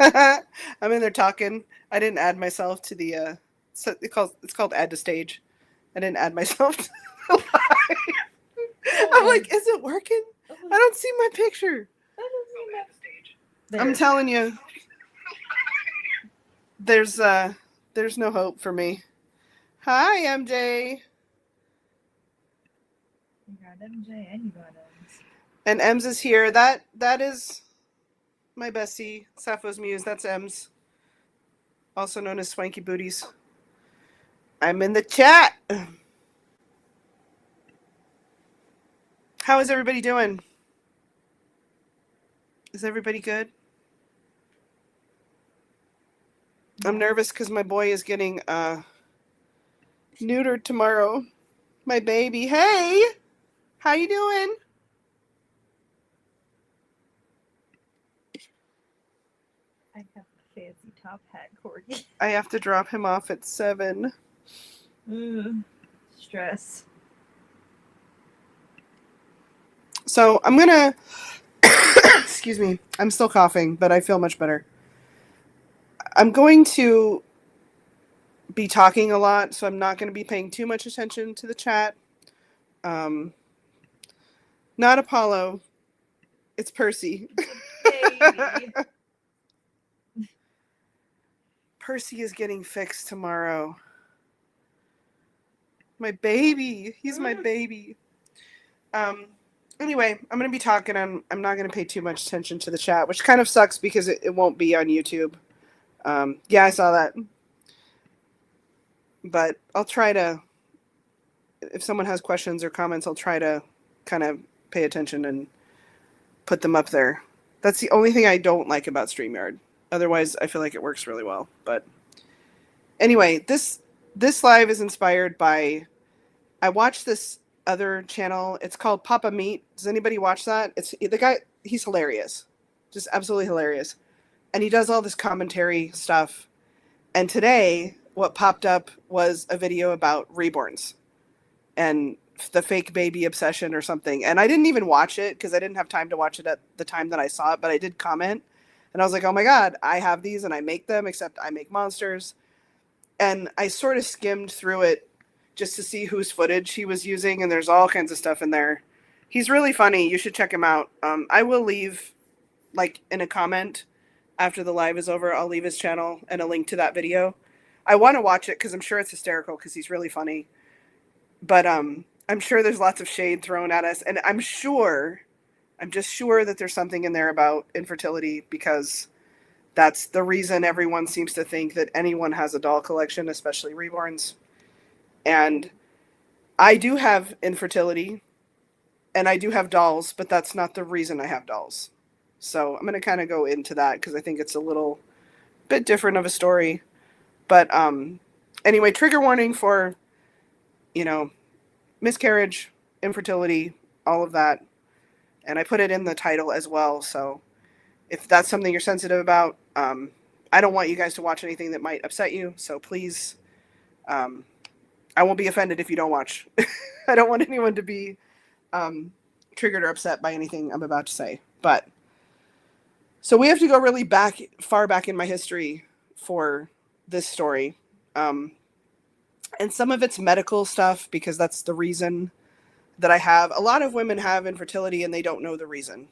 I'm in there talking. I didn't add myself to the. So it's called add to stage. I didn't add myself to the live. I'm like, is it working? I don't see my picture. I'm telling you, there's uh, there's no hope for me. Hi, MJ. You got MJ and you got M's. And Ems is here. That is my bestie, Sappho's Muse. That's Ems, also known as Swanky Booties. I'm in the chat. How is everybody doing? Is everybody good? I'm nervous because my boy is getting neutered tomorrow. My baby. Hey, how you doing? I have a fancy top hat, Corgi. I have to drop him off at 7. Stress. So I'm gonna. Excuse me. I'm still coughing, but I feel much better. I'm going to be talking a lot, so I'm not going to be paying too much attention to the chat. Not Apollo. It's Percy. Baby. Percy is getting fixed tomorrow. My baby. He's my baby. Anyway, I'm going to be talking. I'm not going to pay too much attention to the chat, which kind of sucks because it won't be on YouTube. Yeah, I saw that. But I'll try to, if someone has questions or comments, I'll try to kind of pay attention and put them up there. That's the only thing I don't like about StreamYard. Otherwise, I feel like it works really well. But anyway, this live is inspired by, I watched this other channel. It's called Papa Meat. Does anybody watch that? It's the guy. He's hilarious, just absolutely hilarious, and he does all this commentary stuff. And today, what popped up was a video about reborns and the fake baby obsession or something. And I didn't even watch it because I didn't have time to watch it at the time that I saw it. But I did comment, and I was like, "Oh my god, I have these and I make them. Except I make monsters." And I sort of skimmed through it just to see whose footage he was using, and there's all kinds of stuff in there. He's really funny. You should check him out. I will leave, like, in a comment after the live is over, I'll leave his channel and a link to that video. I want to watch it because I'm sure it's hysterical because he's really funny. But I'm sure there's lots of shade thrown at us, and I'm just sure that there's something in there about infertility because that's the reason everyone seems to think that anyone has a doll collection, especially reborns. And I do have infertility and I do have dolls, but that's not the reason I have dolls. So I'm going to kind of go into that because I think it's a little bit different of a story. But anyway, trigger warning for, miscarriage, infertility, all of that. And I put it in the title as well. So if that's something you're sensitive about, I don't want you guys to watch anything that might upset you. So please, I won't be offended if you don't watch. I don't want anyone to be triggered or upset by anything I'm about to say. But so we have to go really far back in my history for this story. And some of it's medical stuff because that's the reason that I have. A lot of women have infertility and they don't know the reason.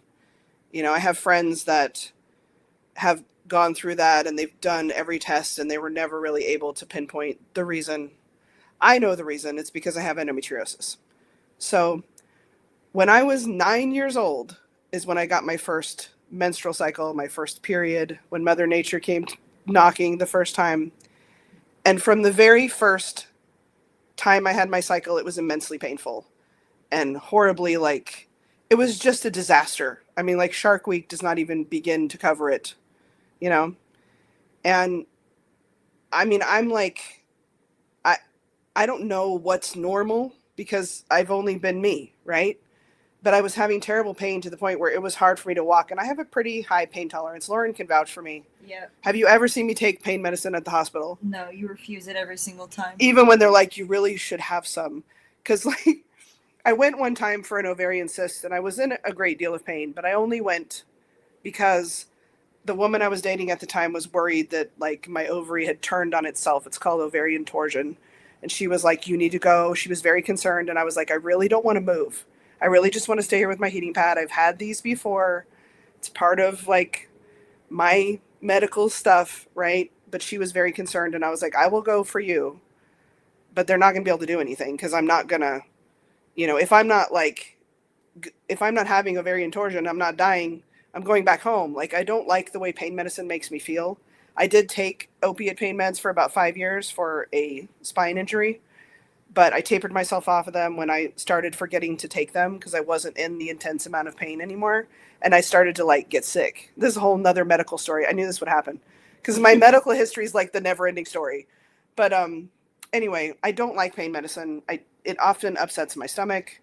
I have friends that have gone through that and they've done every test and they were never really able to pinpoint the reason. I know the reason. It's because I have endometriosis. So when I was 9 years old is when I got my first menstrual cycle, my first period, when Mother Nature came knocking the first time. And from the very first time I had my cycle, it was immensely painful and horribly, it was just a disaster. I mean, Shark Week does not even begin to cover it, And I mean, I don't know what's normal because I've only been me, right? But I was having terrible pain to the point where it was hard for me to walk. And I have a pretty high pain tolerance. Lauren can vouch for me. Yeah. Have you ever seen me take pain medicine at the hospital? No, you refuse it every single time. Even when they're like, you really should have some. Because, I went one time for an ovarian cyst and I was in a great deal of pain, but I only went because the woman I was dating at the time was worried that like my ovary had turned on itself. It's called ovarian torsion. And she was like, you need to go. She was very concerned. And I was like, I really don't want to move. I really just want to stay here with my heating pad. I've had these before. It's part of like my medical stuff, right? But she was very concerned. And I was like, I will go for you, but they're not going to be able to do anything because I'm not going to, if I'm not having ovarian torsion, I'm not dying, I'm going back home. Like, I don't like the way pain medicine makes me feel. I did take opiate pain meds for about 5 years for a spine injury, but I tapered myself off of them when I started forgetting to take them because I wasn't in the intense amount of pain anymore. And I started to like get sick. This is a whole nother medical story. I knew this would happen because my medical history is like the never ending story. But anyway, I don't like pain medicine. It often upsets my stomach.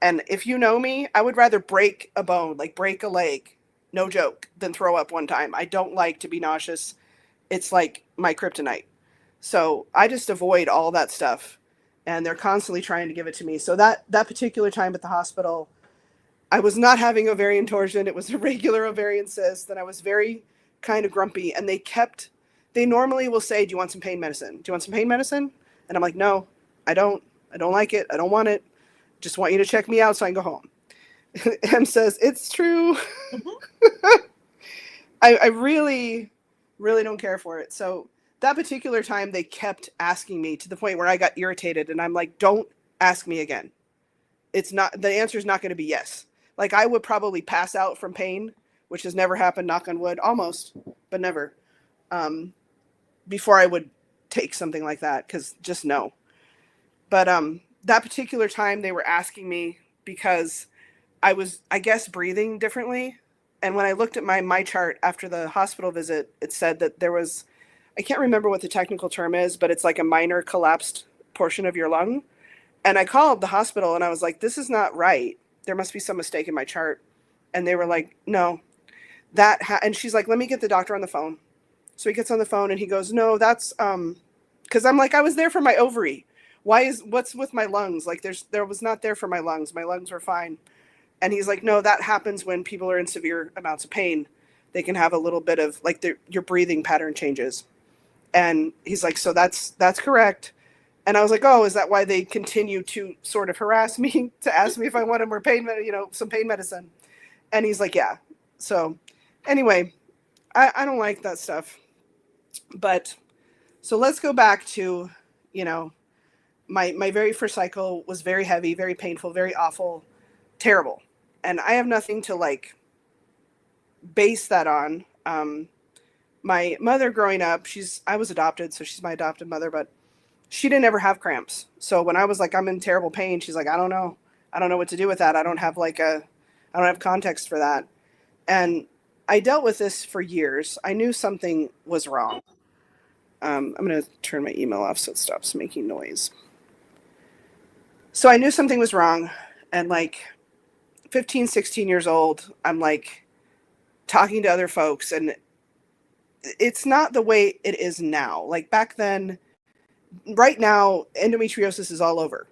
And if you know me, I would rather break a bone, like break a leg, no joke, than throw up one time. I don't like to be nauseous. It's like my kryptonite. So I just avoid all that stuff. And they're constantly trying to give it to me. So that particular time at the hospital, I was not having ovarian torsion. It was a regular ovarian cyst. And I was very kind of grumpy. And they normally will say, do you want some pain medicine? Do you want some pain medicine? And I'm like, no, I don't. I don't like it. I don't want it. Just want you to check me out so I can go home. M says, it's true. I really, really don't care for it. So that particular time, they kept asking me to the point where I got irritated. And I'm like, don't ask me again. The answer is not going to be yes. Like, I would probably pass out from pain, which has never happened, knock on wood, almost, but never, before I would take something like that, because just no. But that particular time, they were asking me because I was, I guess, breathing differently. And when I looked at my chart after the hospital visit, it said that there was, I can't remember what the technical term is, but it's like a minor collapsed portion of your lung. And I called the hospital and I was like, this is not right. There must be some mistake in my chart. And they were like, no, and she's like, let me get the doctor on the phone. So he gets on the phone and he goes, no, that's, cause I'm like, I was there for my ovary. What's with my lungs? Like there was not there for my lungs. My lungs were fine. And he's like, no, that happens when people are in severe amounts of pain. They can have a little bit of like your breathing pattern changes. And he's like, so that's correct. And I was like, oh, is that why they continue to sort of harass me to ask me if I wanted more some pain medicine? And he's like, yeah. So anyway, I don't like that stuff. But so let's go back to, my very first cycle was very heavy, very painful, very awful, terrible. And I have nothing to like base that on. My mother growing up, I was adopted, so she's my adopted mother, but she didn't ever have cramps. So when I was like, I'm in terrible pain, she's like, I don't know what to do with that. I don't have context for that. And I dealt with this for years. I knew something was wrong. I'm going to turn my email off so it stops making noise. So I knew something was wrong. And like 15, 16 years old, I'm like talking to other folks, and it's not the way it is now. Like back then, right now, endometriosis is all over.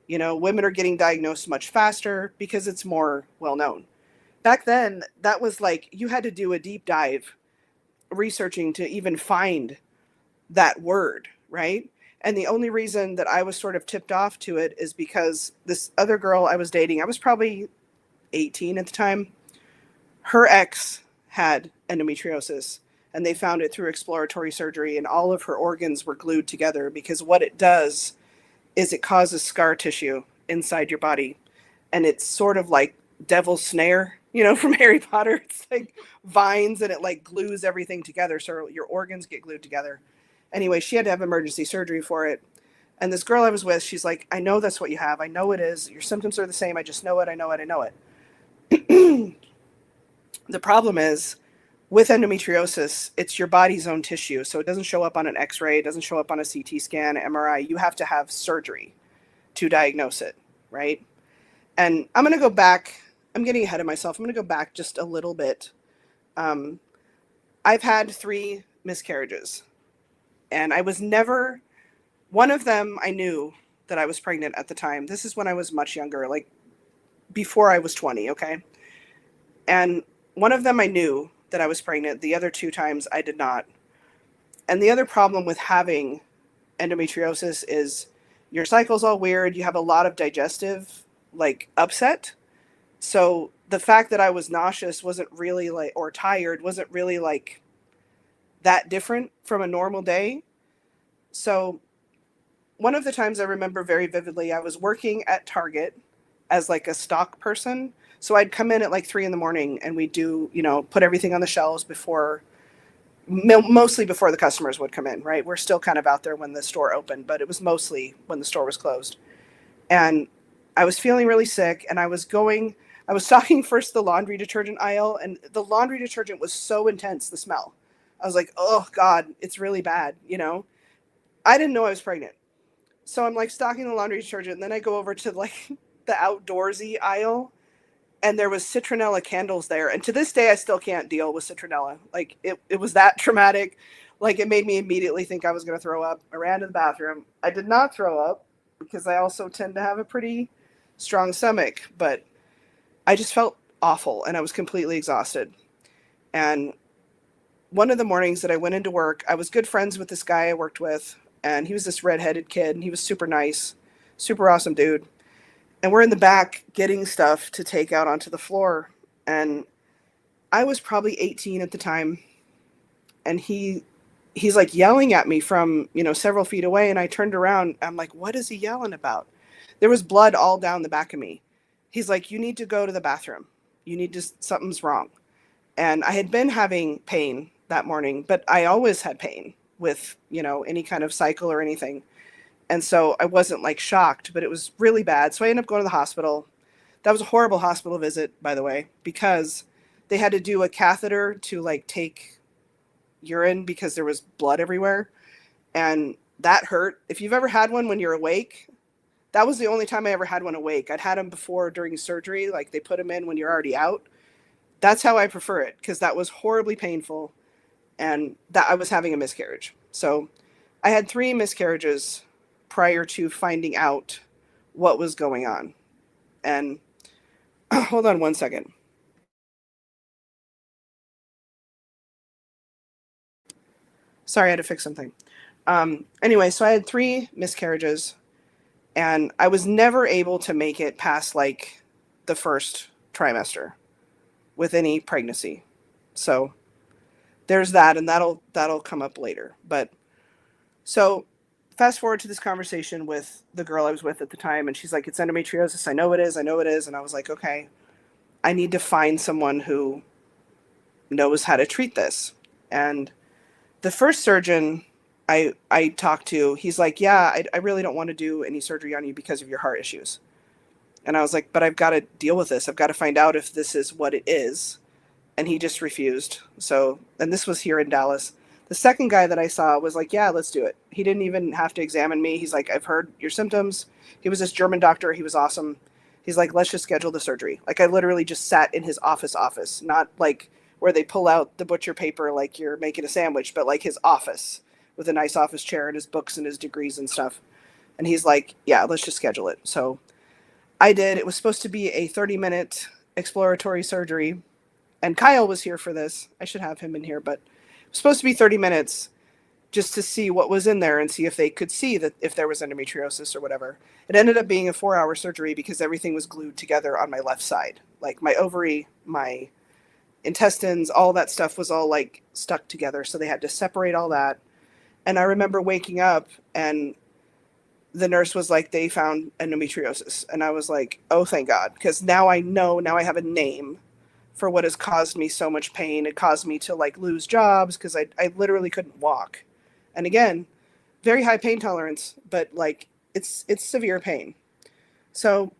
Women are getting diagnosed much faster because it's more well known. Back then, that was like, you had to do a deep dive researching to even find that word, right? And the only reason that I was sort of tipped off to it is because this other girl I was dating, I was probably 18 at the time, her ex had endometriosis, and they found it through exploratory surgery, and all of her organs were glued together because what it does is it causes scar tissue inside your body. And it's sort of like devil's snare, from Harry Potter. It's like vines, and it like glues everything together. So your organs get glued together. Anyway, she had to have emergency surgery for it. And this girl I was with, she's like, I know that's what you have. I know it is. Your symptoms are the same. I just know it. I know it. I know it. The problem is with endometriosis, it's your body's own tissue. So it doesn't show up on an X-ray. It doesn't show up on a CT scan, MRI. You have to have surgery to diagnose it, right? And I'm going to go back. I'm getting ahead of myself. I'm going to go back just a little bit. I've had 3 miscarriages. And I was never, one of them I knew that I was pregnant at the time. This is when I was much younger, like before I was 20, okay? And one of them I knew that I was pregnant. The other 2 times I did not. And the other problem with having endometriosis is your cycle's all weird. You have a lot of digestive like upset. So the fact that I was nauseous wasn't really like, or tired wasn't really like that different from a normal day. So one of the times I remember very vividly, I was working at Target as like a stock person. So I'd come in at like 3 a.m. and we'd do, put everything on the shelves mostly before the customers would come in, right? We're still kind of out there when the store opened, but it was mostly when the store was closed. And I was feeling really sick, and I was stocking first the laundry detergent aisle, and the laundry detergent was so intense, the smell. I was like, oh God, it's really bad, I didn't know I was pregnant. So I'm like stocking the laundry detergent, and then I go over to like the outdoorsy aisle, and there was citronella candles there. And to this day, I still can't deal with citronella. Like it was that traumatic. Like it made me immediately think I was going to throw up. I ran to the bathroom. I did not throw up because I also tend to have a pretty strong stomach, but I just felt awful and I was completely exhausted. And one of the mornings that I went into work, I was good friends with this guy I worked with, and he was this redheaded kid, and he was super nice, super awesome dude. And we're in the back getting stuff to take out onto the floor. And I was probably 18 at the time. And he's like yelling at me from, several feet away. And I turned around. I'm like, what is he yelling about? There was blood all down the back of me. He's like, you need to go to the bathroom. Something's wrong. And I had been having pain that morning, but I always had pain with, any kind of cycle or anything. And so I wasn't like shocked, but it was really bad. So I ended up going to the hospital. That was a horrible hospital visit, by the way, because they had to do a catheter to like take urine because there was blood everywhere. And that hurt. If you've ever had one when you're awake, that was the only time I ever had one awake. I'd had them before during surgery. Like they put them in when you're already out. That's how I prefer it, because that was horribly painful and that I was having a miscarriage. So I had 3 miscarriages prior to finding out what was going on. And hold on one second. Sorry, I had to fix something. Anyway, so I had 3 miscarriages, and I was never able to make it past like the first trimester with any pregnancy. So there's that, and that'll come up later. But so fast forward to this conversation with the girl I was with at the time, and she's like, it's endometriosis. I know it is. And I was like, okay, I need to find someone who knows how to treat this. And the first surgeon I talked to, he's like, yeah, I really don't want to do any surgery on you because of your heart issues. And I was like, but I've got to deal with this. I've got to find out if this is what it is. And he just refused. So, and this was here in Dallas. The second guy that I saw was like, yeah, let's do it. He didn't even have to examine me. He's like, I've heard your symptoms. He was this German doctor. He was awesome. He's like, let's just schedule the surgery. Like I literally just sat in his office, not like where they pull out the butcher paper like you're making a sandwich, but like his office with a nice office chair and his books and his degrees and stuff. And he's like, yeah, let's just schedule it. So I did. It was supposed to be a 30-minute exploratory surgery. And Kyle was here for this. I should have him in here, but it was supposed to be 30 minutes just to see what was in there and see if they could see that if there was endometriosis or whatever. It ended up being a 4-hour surgery because everything was glued together on my left side. Like my ovary, my intestines, all that stuff was all like stuck together. So they had to separate all that. And I remember waking up and the nurse was like, they found endometriosis. And I was like, oh, thank God. Because now I know, now I have a name for what has caused me so much pain. It caused me to like lose jobs because I literally couldn't walk. And again, very high pain tolerance, but like it's severe pain. So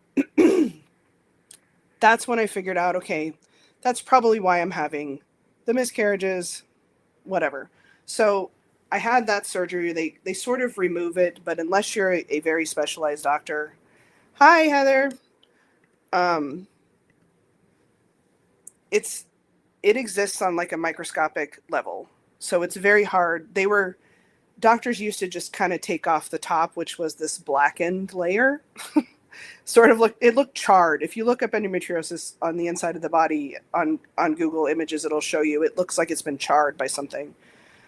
that's when I figured out, okay, that's probably why I'm having the miscarriages, whatever. So I had that surgery. They sort of remove it, but unless you're a very specialized doctor. Hi, Heather. It exists on like a microscopic level. So it's very hard. Doctors used to just kind of take off the top, which was this blackened layer. sort of looked charred. If you look up endometriosis on the inside of the body on Google Images, it'll show you it looks like it's been charred by something.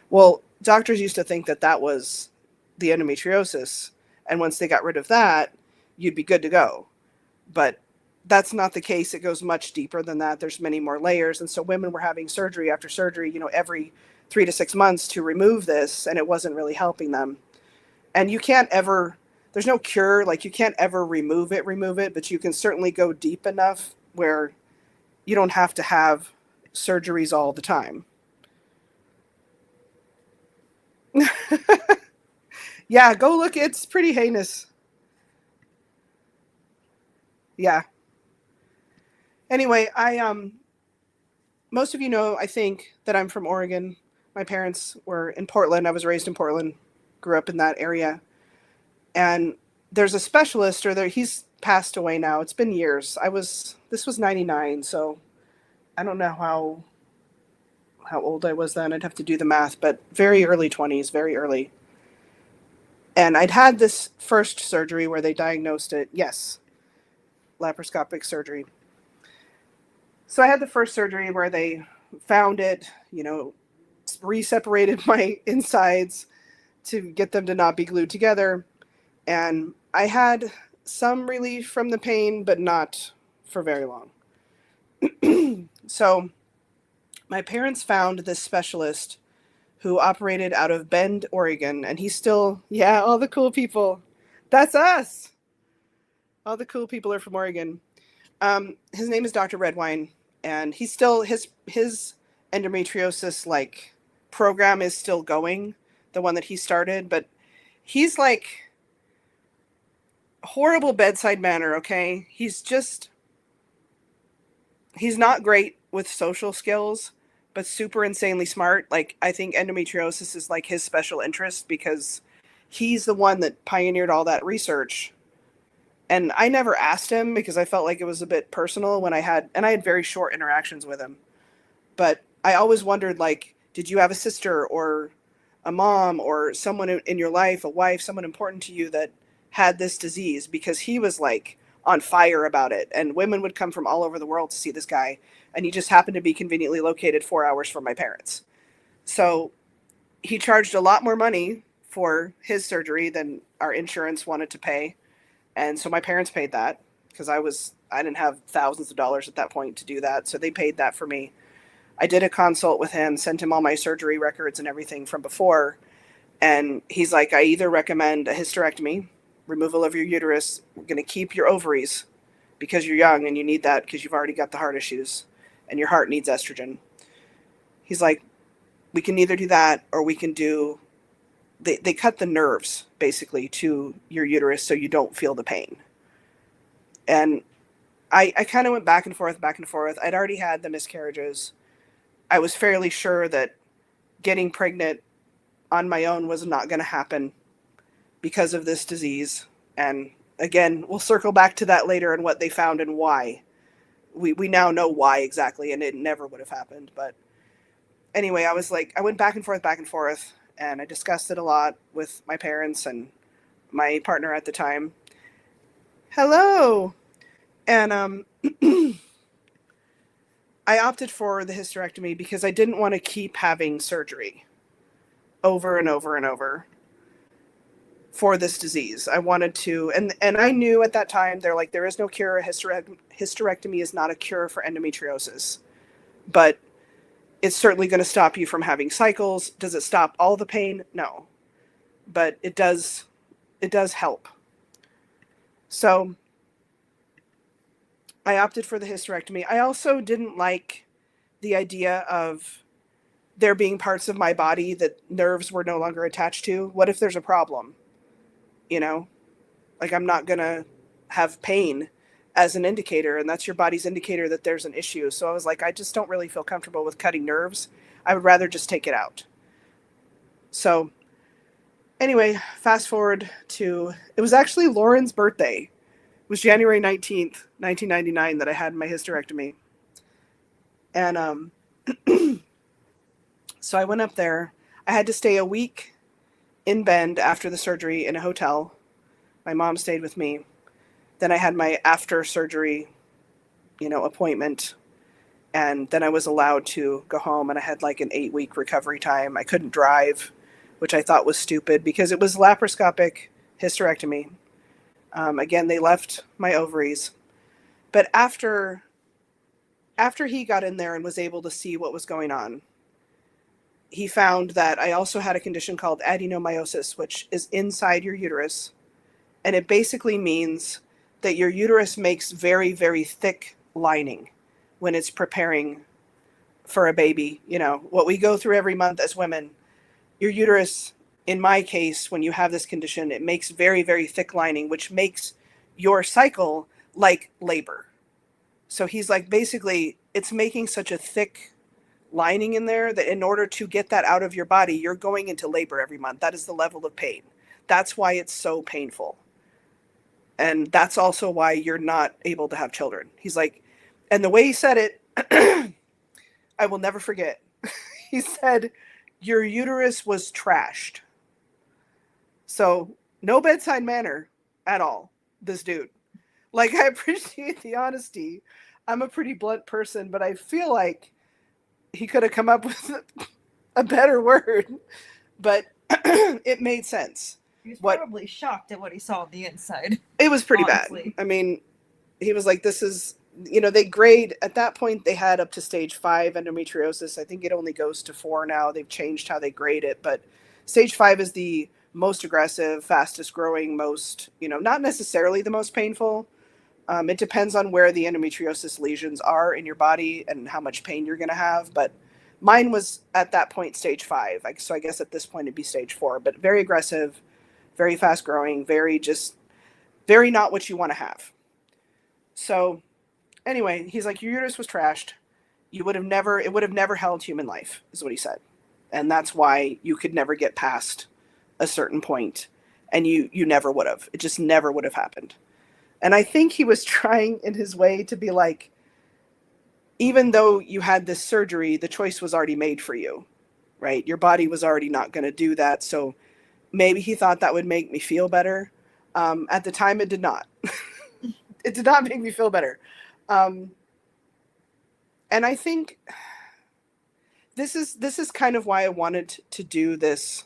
Well, doctors used to think that that was the endometriosis, and once they got rid of that, you'd be good to go. But that's not the case. It goes much deeper than that. There's many more layers, and so women were having surgery after surgery, every 3 to 6 months to remove this, and it wasn't really helping them. And you can't ever, there's no cure, like you can't ever remove it, but you can certainly go deep enough where you don't have to have surgeries all the time. Yeah, go look. It's pretty heinous. Yeah. Anyway, most of you know, I think, that I'm from Oregon. My parents were in Portland. I was raised in Portland, grew up in that area. And there's a specialist, he's passed away now. It's been years. This was 99, so I don't know how old I was then. I'd have to do the math, but very early 20s, very early. And I'd had this first surgery where they diagnosed it. Yes, laparoscopic surgery. So I had the first surgery where they found it, re-separated my insides to get them to not be glued together. And I had some relief from the pain, but not for very long. So my parents found this specialist who operated out of Bend, Oregon, and he's still, all the cool people. That's us. All the cool people are from Oregon. His name is Dr. Redwine, and he's still, his endometriosis program is still going, the one that he started, but he's horrible bedside manner. Okay. He's not great with social skills, but super insanely smart. I think endometriosis is his special interest because he's the one that pioneered all that research. And I never asked him because I felt like it was a bit personal I had very short interactions with him. But I always wondered, did you have a sister or a mom or someone in your life, a wife, someone important to you that had this disease? Because he was on fire about it, and women would come from all over the world to see this guy, and he just happened to be conveniently located 4 hours from my parents. So he charged a lot more money for his surgery than our insurance wanted to pay. And so my parents paid that because I didn't have thousands of dollars at that point to do that. So they paid that for me. I did a consult with him, sent him all my surgery records and everything from before. And he's like, I either recommend a hysterectomy, removal of your uterus. We're going to keep your ovaries because you're young and you need that because you've already got the heart issues and your heart needs estrogen. He's like, we can either do that or we can do, they cut the nerves basically to your uterus so you don't feel the pain. And I kind of went back and forth. I'd already had the miscarriages. I was fairly sure that getting pregnant on my own was not going to happen because of this disease. And again, we'll circle back to that later and what they found and why. We now know why exactly, and it never would have happened. But anyway, I went back and forth, and I discussed it a lot with my parents and my partner at the time. Hello. And I opted for the hysterectomy because I didn't want to keep having surgery over and over and over for this disease. I wanted to, and I knew at that time, they're like, there is no cure. Hysterectomy is not a cure for endometriosis, but it's certainly going to stop you from having cycles. Does it stop all the pain? No, but it does help. So I opted for the hysterectomy. I also didn't like the idea of there being parts of my body that nerves were no longer attached to. What if there's a problem? I'm not going to have pain as an indicator, and that's your body's indicator that there's an issue. So I was like, I just don't really feel comfortable with cutting nerves. I would rather just take it out. So anyway, fast forward to, it was actually Lauren's birthday. It was January 19th, 1999 that I had my hysterectomy. And so I went up there. I had to stay a week in Bend after the surgery in a hotel. My mom stayed with me. Then I had my after surgery, appointment. And then I was allowed to go home, and I had like an 8-week recovery time. I couldn't drive, which I thought was stupid because it was laparoscopic hysterectomy. Again, they left my ovaries. But after he got in there and was able to see what was going on, he found that I also had a condition called adenomyosis, which is inside your uterus. And it basically means that your uterus makes very, very thick lining when it's preparing for a baby. What we go through every month as women, your uterus, in my case, when you have this condition, it makes very, very thick lining, which makes your cycle like labor. So he's like, basically, it's making such a thick lining in there that in order to get that out of your body, you're going into labor every month. That is the level of pain. That's why it's so painful. And that's also why you're not able to have children. He's like, and the way he said it, I will never forget. He said, your uterus was trashed. So no bedside manner at all, this dude. Like, I appreciate the honesty. I'm a pretty blunt person, but I feel like he could have come up with a better word. But it made sense. He was probably shocked at what he saw on the inside. It was pretty honestly. bad. I mean, he was like, this is, they grade, at that point, they had up to stage 5 endometriosis. I think it only goes to 4 now. They've changed how they grade it. But stage 5 is the most aggressive, fastest growing, most, not necessarily the most painful. It depends on where the endometriosis lesions are in your body and how much pain you're going to have. But mine was at that point stage 5. So I guess at this point it'd be stage 4. But very aggressive, very fast growing, very not what you want to have. So anyway, he's like, your uterus was trashed. It would have never held human life, is what he said. And that's why you could never get past a certain point. And you never would have. It just never would have happened. And I think he was trying in his way to be like, even though you had this surgery, the choice was already made for you, right? Your body was already not going to do that. So maybe he thought that would make me feel better. At the time, it did not. It did not make me feel better. And I think this is kind of why I wanted to do this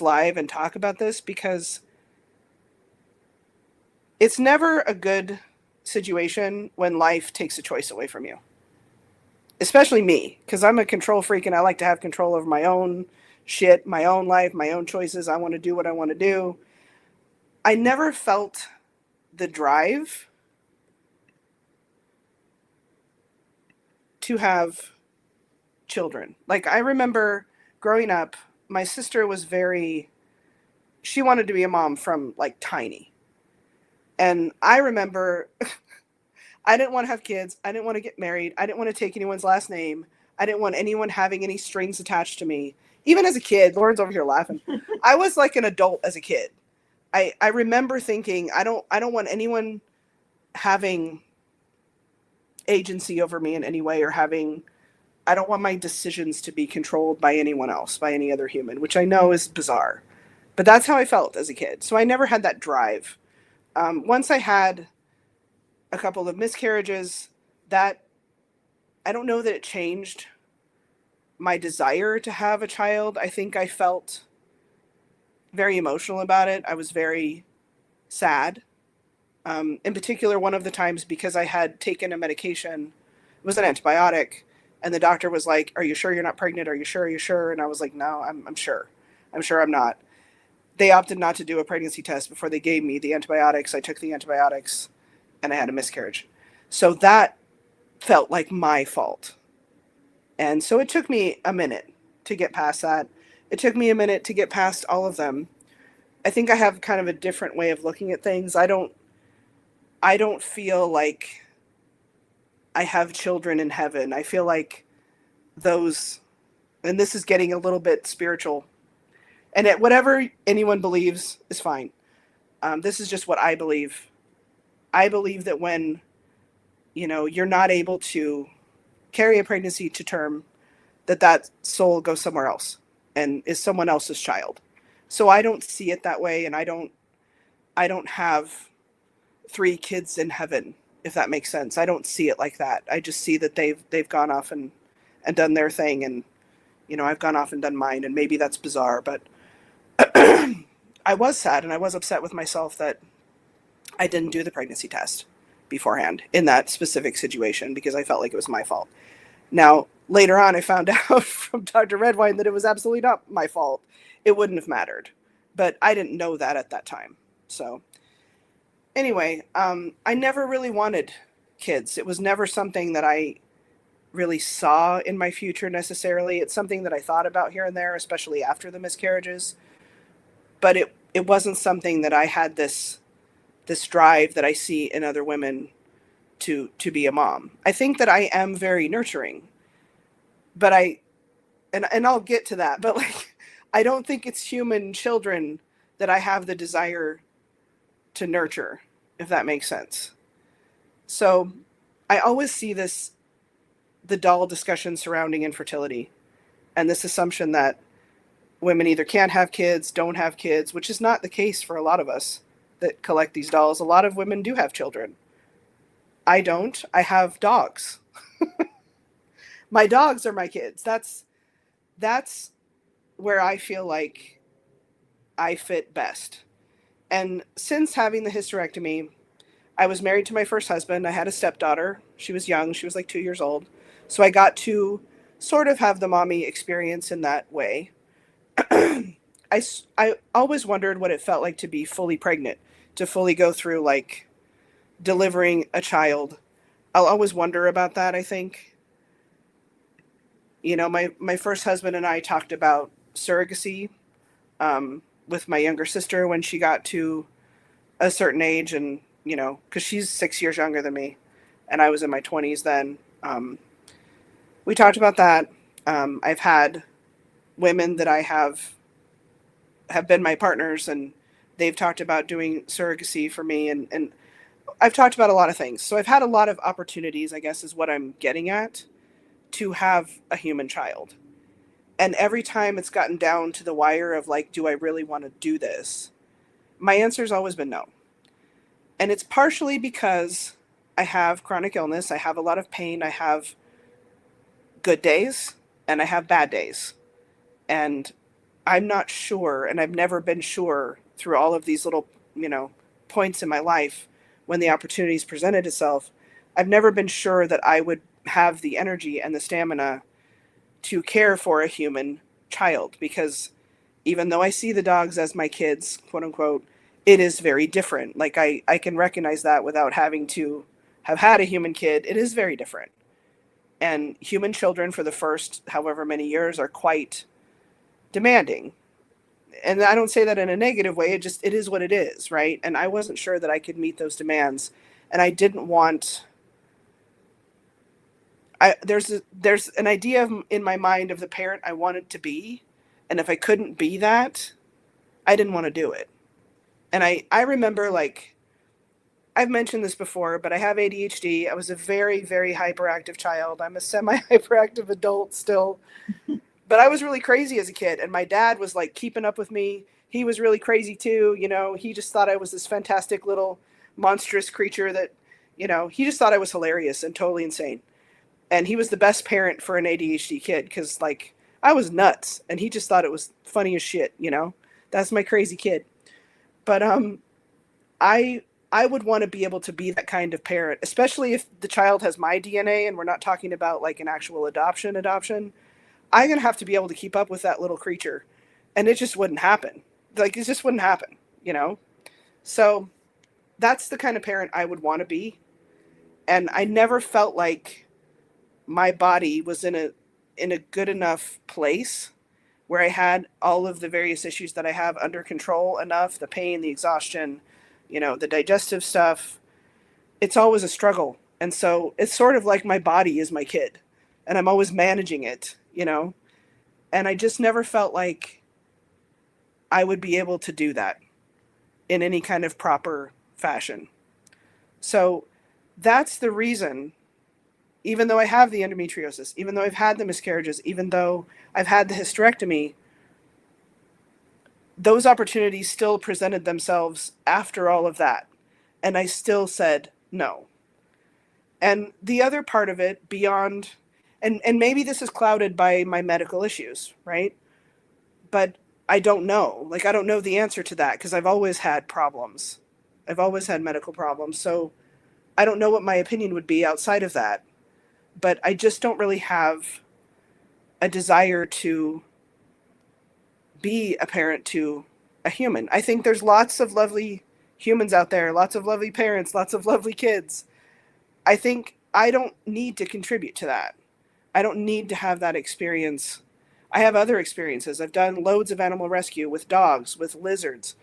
live and talk about this, because it's never a good situation when life takes a choice away from you. Especially me, because I'm a control freak and I like to have control over my own shit, my own life, my own choices. I want to do what I want to do. I never felt the drive to have children. Like, I remember growing up, my sister was she wanted to be a mom from like tiny. And I remember I didn't want to have kids. I didn't want to get married. I didn't want to take anyone's last name. I didn't want anyone having any strings attached to me. Even as a kid, Lauren's over here laughing. I was like an adult as a kid. I remember thinking, I don't want anyone having agency over me in any way, or I don't want my decisions to be controlled by anyone else, by any other human, which I know is bizarre. But that's how I felt as a kid. So I never had that drive. Once I had a couple of miscarriages, that I don't know that it changed my desire to have a child. I think I felt very emotional about it. I was very sad. In particular, one of the times, because I had taken a medication, it was an antibiotic, and the doctor was like, "Are you sure you're not pregnant? Are you sure? Are you sure?" And I was like, "No, I'm sure. I'm sure I'm not." They opted not to do a pregnancy test before they gave me the antibiotics. I took the antibiotics and I had a miscarriage. So that felt like my fault. And so it took me a minute to get past that. It took me a minute to get past all of them. I think I have kind of a different way of looking at things. I don't feel like I have children in heaven. I feel like those, and this is getting a little bit spiritual, and whatever anyone believes is fine. This is just what I believe. I believe that when, you're not able to carry a pregnancy to term, that soul goes somewhere else and is someone else's child. So I don't see it that way, and I don't have three kids in heaven, if that makes sense. I don't see it like that. I just see that they've gone off and done their thing, and I've gone off and done mine, and maybe that's bizarre, but I was sad and I was upset with myself that I didn't do the pregnancy test beforehand in that specific situation because I felt like it was my fault. Now, later on, I found out from Dr. Redwine that it was absolutely not my fault. It wouldn't have mattered, but I didn't know that at that time. So anyway, I never really wanted kids. It was never something that I really saw in my future necessarily. It's something that I thought about here and there, especially after the miscarriages. But it wasn't something that I had this drive that I see in other women to be a mom. I think that I am very nurturing, but and I'll get to that, but like I don't think it's human children that I have the desire to nurture, if that makes sense. So I always see the dull discussion surrounding infertility and this assumption that women either can't have kids, don't have kids, which is not the case for a lot of us that collect these dolls. A lot of women do have children. I don't. I have dogs. My dogs are my kids. That's where I feel like I fit best. And since having the hysterectomy, I was married to my first husband. I had a stepdaughter. She was young. She was like 2 years old. So I got to sort of have the mommy experience in that way. I always wondered what it felt like to be fully pregnant, to fully go through like delivering a child. I'll always wonder about that, I think. My first husband and I talked about surrogacy with my younger sister when she got to a certain age, and, because she's 6 years younger than me, and I was in my 20s then. We talked about that. I've had women that I have been my partners, and they've talked about doing surrogacy for me, and I've talked about a lot of things. So I've had a lot of opportunities, I guess is what I'm getting at, to have a human child. And every time it's gotten down to the wire of like, do I really want to do this? My answer's always been no. And it's partially because I have chronic illness. I have a lot of pain. I have good days and I have bad days. And I'm not sure, and I've never been sure through all of these little, points in my life when the opportunities presented itself. I've never been sure that I would have the energy and the stamina to care for a human child, because even though I see the dogs as my kids, quote unquote, it is very different. Like I can recognize that without having to have had a human kid. It is very different. And human children for the first however many years are quite demanding. And I don't say that in a negative way. It is what it is, right? And I wasn't sure that I could meet those demands. And I didn't want, there's an idea in my mind of the parent I wanted to be. And if I couldn't be that, I didn't want to do it. And I remember, like, I've mentioned this before, but I have ADHD. I was a very, very hyperactive child. I'm a semi-hyperactive adult still. But I was really crazy as a kid, and my dad was like keeping up with me. He was really crazy too. He just thought I was this fantastic little monstrous creature that, he just thought I was hilarious and totally insane. And he was the best parent for an ADHD kid because, like, I was nuts, and he just thought it was funny as shit. That's my crazy kid. But I would want to be able to be that kind of parent, especially if the child has my DNA and we're not talking about like an actual adoption. I'm going to have to be able to keep up with that little creature, and it just wouldn't happen. Like, it just wouldn't happen, So that's the kind of parent I would want to be. And I never felt like my body was in a good enough place where I had all of the various issues that I have under control enough, the pain, the exhaustion, the digestive stuff. It's always a struggle. And so it's sort of like my body is my kid, and I'm always managing it, and I just never felt like I would be able to do that in any kind of proper fashion. So that's the reason, even though I have the endometriosis, even though I've had the miscarriages, even though I've had the hysterectomy, those opportunities still presented themselves after all of that. And I still said no. And the other part of it beyond, and maybe this is clouded by my medical issues, right? But I don't know. Like, I don't know the answer to that because I've always had problems. I've always had medical problems. So I don't know what my opinion would be outside of that. But I just don't really have a desire to be a parent to a human. I think there's lots of lovely humans out there, lots of lovely parents, lots of lovely kids. I think I don't need to contribute to that. I don't need to have that experience. I have other experiences. I've done loads of animal rescue with dogs, with lizards.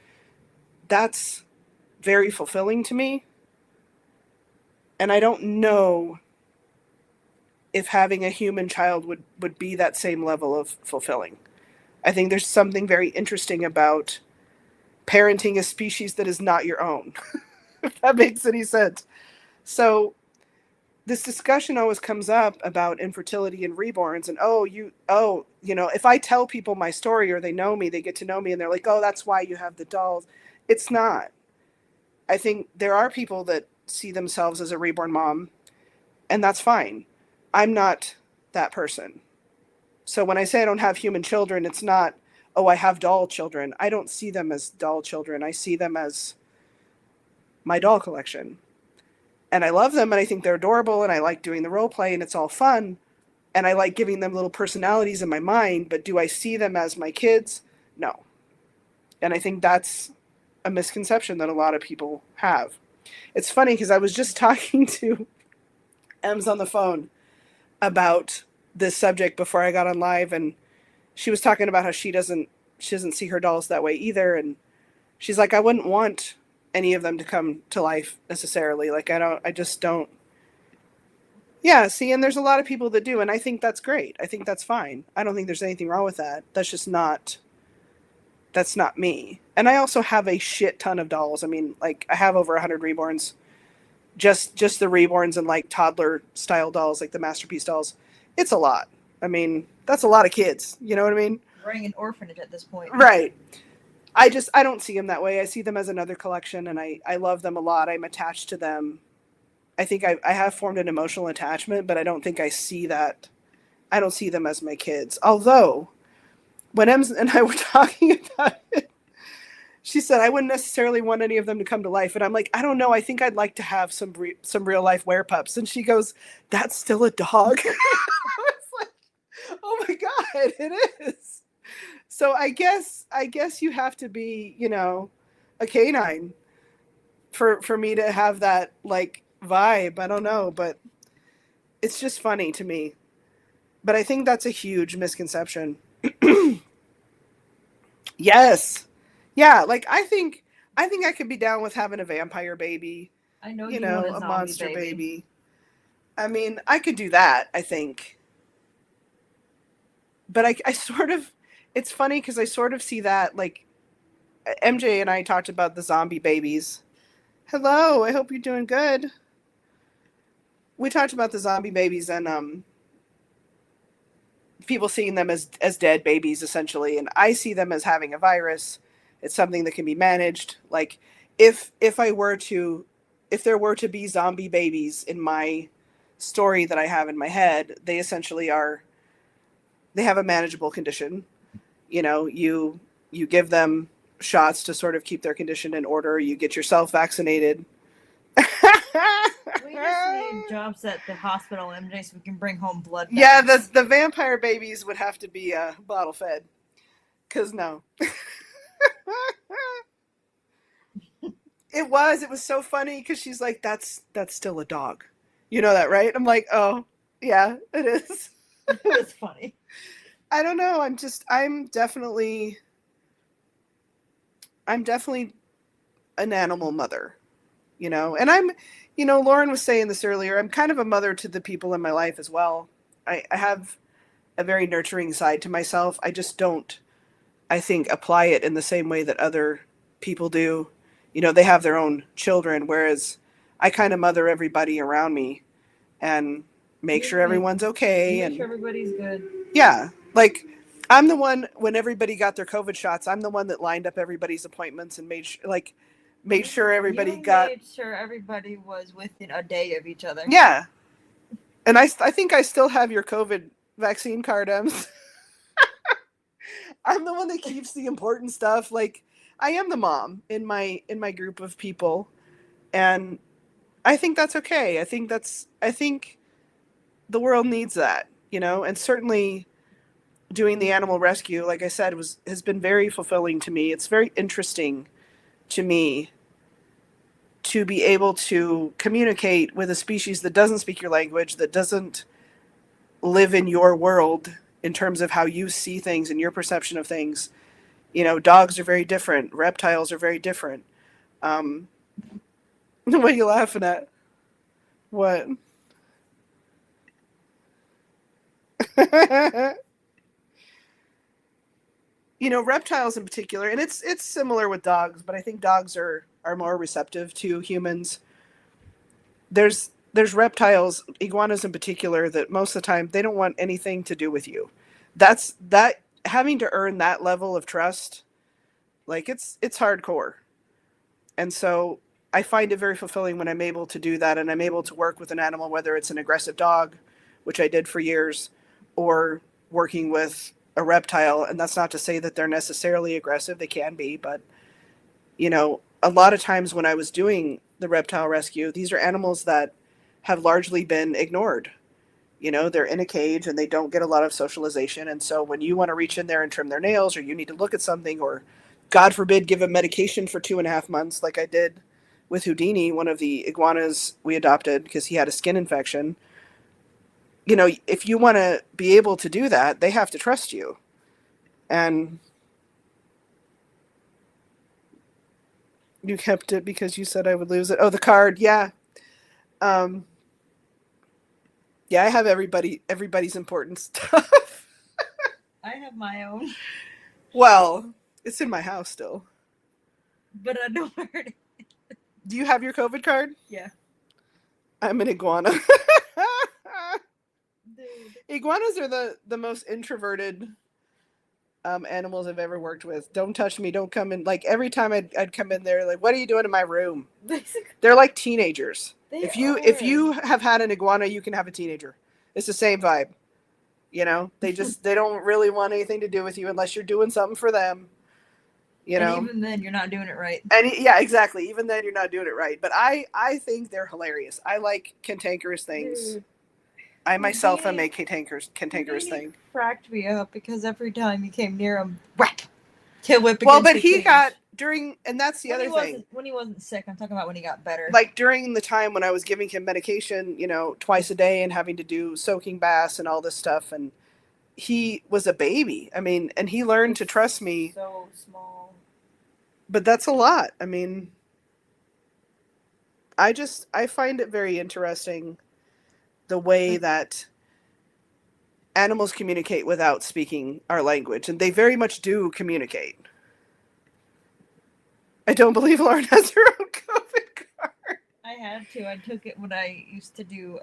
That's very fulfilling to me. And I don't know if having a human child would be that same level of fulfilling. I think there's something very interesting about parenting a species that is not your own, if that makes any sense. So this discussion always comes up about infertility and reborns and if I tell people my story or they know me, they get to know me and they're like, oh, that's why you have the dolls. It's not. I think there are people that see themselves as a reborn mom, and that's fine. I'm not that person. So when I say I don't have human children, it's not, oh, I have doll children. I don't see them as doll children. I see them as my doll collection. And I love them and I think they're adorable and I like doing the role play and it's all fun. And I like giving them little personalities in my mind, but do I see them as my kids? No. And I think that's a misconception that a lot of people have. It's funny because I was just talking to Ems on the phone about this subject before I got on live, and she was talking about how she doesn't see her dolls that way either, and she's like, I wouldn't want any of them to come to life necessarily. Like, I just don't. Yeah, see, and there's a lot of people that do, and I think that's great. I think that's fine. I don't think there's anything wrong with that. That's not me. And I also have a shit ton of dolls. I mean, like, I have over 100 reborns. Just the reborns and like toddler style dolls, like the Masterpiece dolls. It's a lot. I mean, that's a lot of kids. You know what I mean? Running an orphanage at this point. Right. I don't see them that way. I see them as another collection, and I love them a lot. I'm attached to them. I think I have formed an emotional attachment, but I don't think I see that. I don't see them as my kids. Although, when Ems and I were talking about it, she said, I wouldn't necessarily want any of them to come to life. And I'm like, I don't know. I think I'd like to have some real life werepups. And she goes, that's still a dog. I was like, oh my God, it is. So I guess you have to be, a canine for me to have that like vibe. I don't know, but it's just funny to me. But I think that's a huge misconception. Yes. Yeah, like I think I could be down with having a vampire baby. I know you want a monster baby. I mean, I could do that, I think. But I sort of, it's funny because I sort of see that, like, MJ and I talked about the zombie babies. Hello, I hope you're doing good. We talked about the zombie babies and people seeing them as dead babies, essentially. And I see them as having a virus. It's something that can be managed. Like, if there were to be zombie babies in my story that I have in my head, they essentially they have a manageable condition. You give them shots to sort of keep their condition in order. You get yourself vaccinated. We just need jobs at the hospital, MJ, so we can bring home blood bags. Yeah, the vampire babies would have to be bottle fed. 'Cause no. It was so funny because she's like, that's still a dog. You know that, right? I'm like, oh, yeah, it is. It's funny. I don't know. I'm definitely an animal mother, and I'm, Lauren was saying this earlier. I'm kind of a mother to the people in my life as well. I have a very nurturing side to myself. I just don't, I think, apply it in the same way that other people do. They have their own children, whereas I kind of mother everybody around me and make sure everyone's okay. Make sure everybody's good. Yeah. Like, I'm the one, when everybody got their COVID shots, I'm the one that lined up everybody's appointments and made sure, like, made sure everybody You got. made sure everybody was within a day of each other. Yeah. And I think I still have your COVID vaccine card, Ems. I'm the one that keeps the important stuff. Like, I am the mom in my group of people, and I think that's okay. I think the world needs that, and certainly doing the animal rescue, like I said, has been very fulfilling to me. It's very interesting to me to be able to communicate with a species that doesn't speak your language, that doesn't live in your world in terms of how you see things and your perception of things. Dogs are very different. Reptiles are very different. What are you laughing at? What? Reptiles in particular, and it's similar with dogs, but I think dogs are more receptive to humans. There's reptiles, iguanas in particular, that most of the time they don't want anything to do with you. That having to earn that level of trust, like it's hardcore. And so I find it very fulfilling when I'm able to do that, and I'm able to work with an animal, whether it's an aggressive dog, which I did for years, or working with a reptile. And that's not to say that they're necessarily aggressive. They can be, but a lot of times when I was doing the reptile rescue, these are animals that have largely been ignored. They're in a cage and they don't get a lot of socialization. And so when you want to reach in there and trim their nails, or you need to look at something, or God forbid, give them medication for 2.5 months, like I did with Houdini, one of the iguanas we adopted because he had a skin infection. If you want to be able to do that, they have to trust you. And you kept it because you said I would lose it. Oh, the card. Yeah. Yeah, I have everybody's important stuff. I have my own, Well, it's in my house still. but I don't hurt it. Do you have your COVID card? Yeah. I'm an iguana. Dude. Iguanas are the most introverted animals I've ever worked with. Don't touch me. Don't come in. Like, every time I'd come in there, like, what are you doing in my room? Basically, They're like teenagers. they If you have had an iguana, you can have a teenager. It's the same vibe. They don't really want anything to do with you unless you're doing something for them. And even then, you're not doing it right. And yeah, exactly. Even then, you're not doing it right. But I think they're hilarious. I like cantankerous things. Dude. I myself am a cantankerous thing. Cracked me up because every time you came near him, whack, tail whip. Well, but he got and that's the other thing. When he wasn't sick, I'm talking about when he got better. Like during the time when I was giving him medication, twice a day and having to do soaking baths and all this stuff, and he was a baby. I mean, and he learned to trust me. So small. But that's a lot. I mean, I find it very interesting the way that animals communicate without speaking our language, and they very much do communicate. I don't believe Lauren has her own COVID card. I had to. I took it when I used to do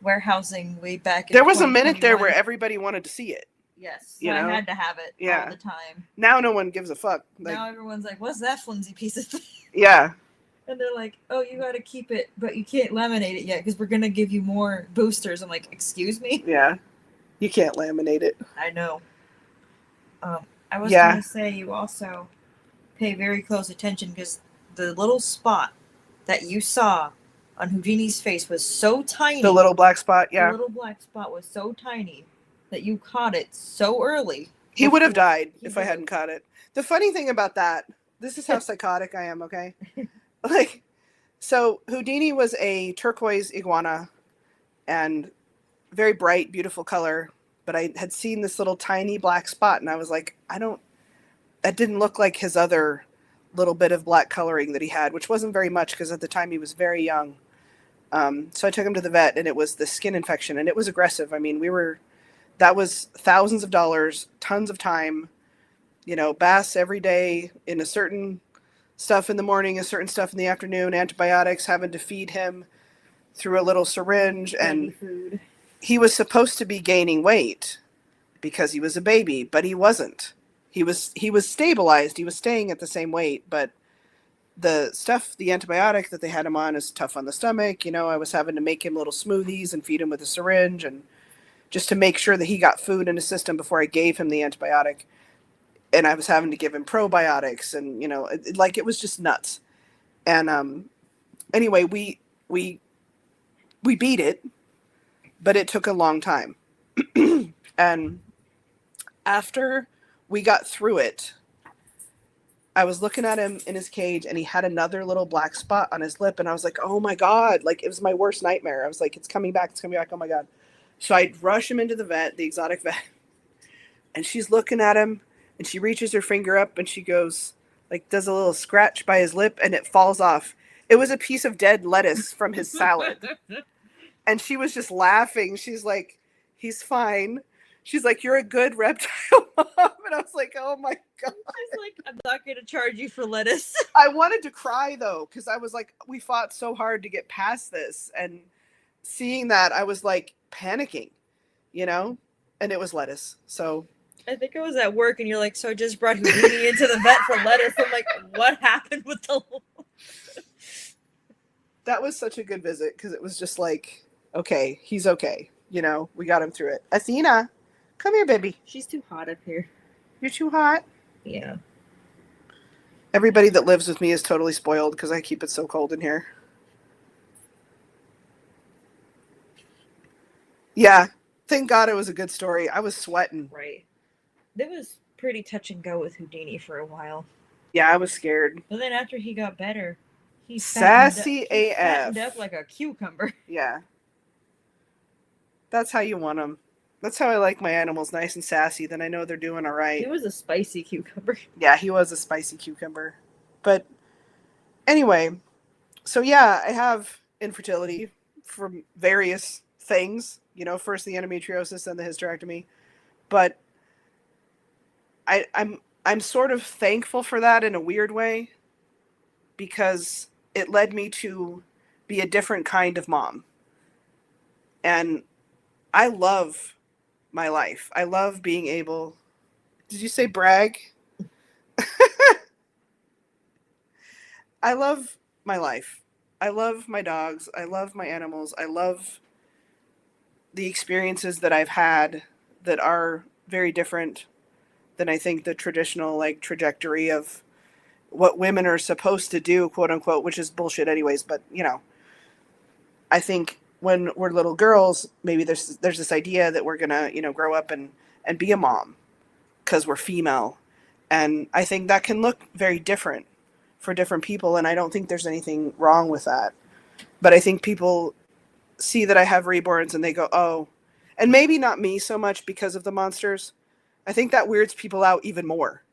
warehousing way back in There was a minute there 2021. where everybody wanted to see it. Yes. You I know? had to have it all the time. Now no one gives a fuck. Like, Now everyone's like, what's that flimsy piece of thing? yeah. And they're like, oh, you got to keep it, but you can't laminate it yet because we're going to give you more boosters. I'm like, excuse me? Yeah. You can't laminate it. I know. I was going to say you also pay very close attention because the little spot that you saw on Houdini's face was so tiny. The little black spot, yeah. The little black spot was so tiny that you caught it so early. He would have died if I hadn't caught it. The funny thing about that, this is how psychotic I am, okay? Like, so Houdini was a turquoise iguana and very bright, beautiful color. But I had seen this little tiny black spot and I was like, that didn't look like his other little bit of black coloring that he had, which wasn't very much because at the time he was very young. So I took him to the vet and it was the skin infection and it was aggressive. I mean, that was thousands of dollars, tons of time, baths every day in a certain stuff in the morning, a certain stuff in the afternoon, antibiotics, having to feed him through a little syringe. And food. He was supposed to be gaining weight because he was a baby, but he wasn't. He was stabilized. He was staying at the same weight, but the antibiotic that they had him on is tough on the stomach. You know, I was having to make him little smoothies and feed him with a syringe, and just to make sure that he got food in his system before I gave him the antibiotic. And I was having to give him probiotics, and, you know, it was just nuts. And anyway, we beat it, but it took a long time. And after we got through it, I was looking at him in his cage, and he had another little black spot on his lip. And I was like, oh my God, like, it was my worst nightmare. I was like, it's coming back. Oh my God. So I rush him into the vet, the exotic vet, and she's looking at him, and she reaches her finger up, and she goes, like, does a little scratch by his lip, and it falls off. It was a piece of dead lettuce from his salad. And she was just laughing. She's like, he's fine. She's like, you're a good reptile mom. And I was like, oh my God. She's like, I'm not going to charge you for lettuce. I wanted to cry, though, because I was like, we fought so hard to get past this. And seeing that, I was like panicking, you know? And it was lettuce. So I think I was at work, and you're like, so I just brought Houdini into the vet for lettuce. I'm like, what happened with the... That was such a good visit, because it was just like, okay, he's okay. You know, we got him through it. Athena, come here, baby. She's too hot up here. You're too hot. Yeah. Everybody that lives with me is totally spoiled because I keep it so cold in here. Yeah. Thank God it was a good story. I was sweating. Right. It was pretty touch and go with Houdini for a while. Yeah, I was scared. But then after he got better, he sassy AF. fattened up like a cucumber. Yeah. That's how you want them. That's how I like my animals, nice and sassy. Then I know they're doing all right. He was a spicy cucumber. Yeah, he was a spicy cucumber. But anyway, so yeah, I have infertility from various things. You know, first the endometriosis, then the hysterectomy. But I'm sort of thankful for that in a weird way, because it led me to be a different kind of mom. And I love my life. I love being able... Did you say brag? I love my life. I love my dogs. I love my animals. I love the experiences that I've had that are very different than I think the traditional, like, trajectory of what women are supposed to do, quote unquote, which is bullshit anyways. But, you know, I think when we're little girls, maybe there's this idea that we're gonna, you know, grow up and be a mom because we're female. And I think that can look very different for different people. And I don't think there's anything wrong with that. But I think people see that I have reborns and they go, oh, and maybe not me so much because of the monsters. I think that weirds people out even more.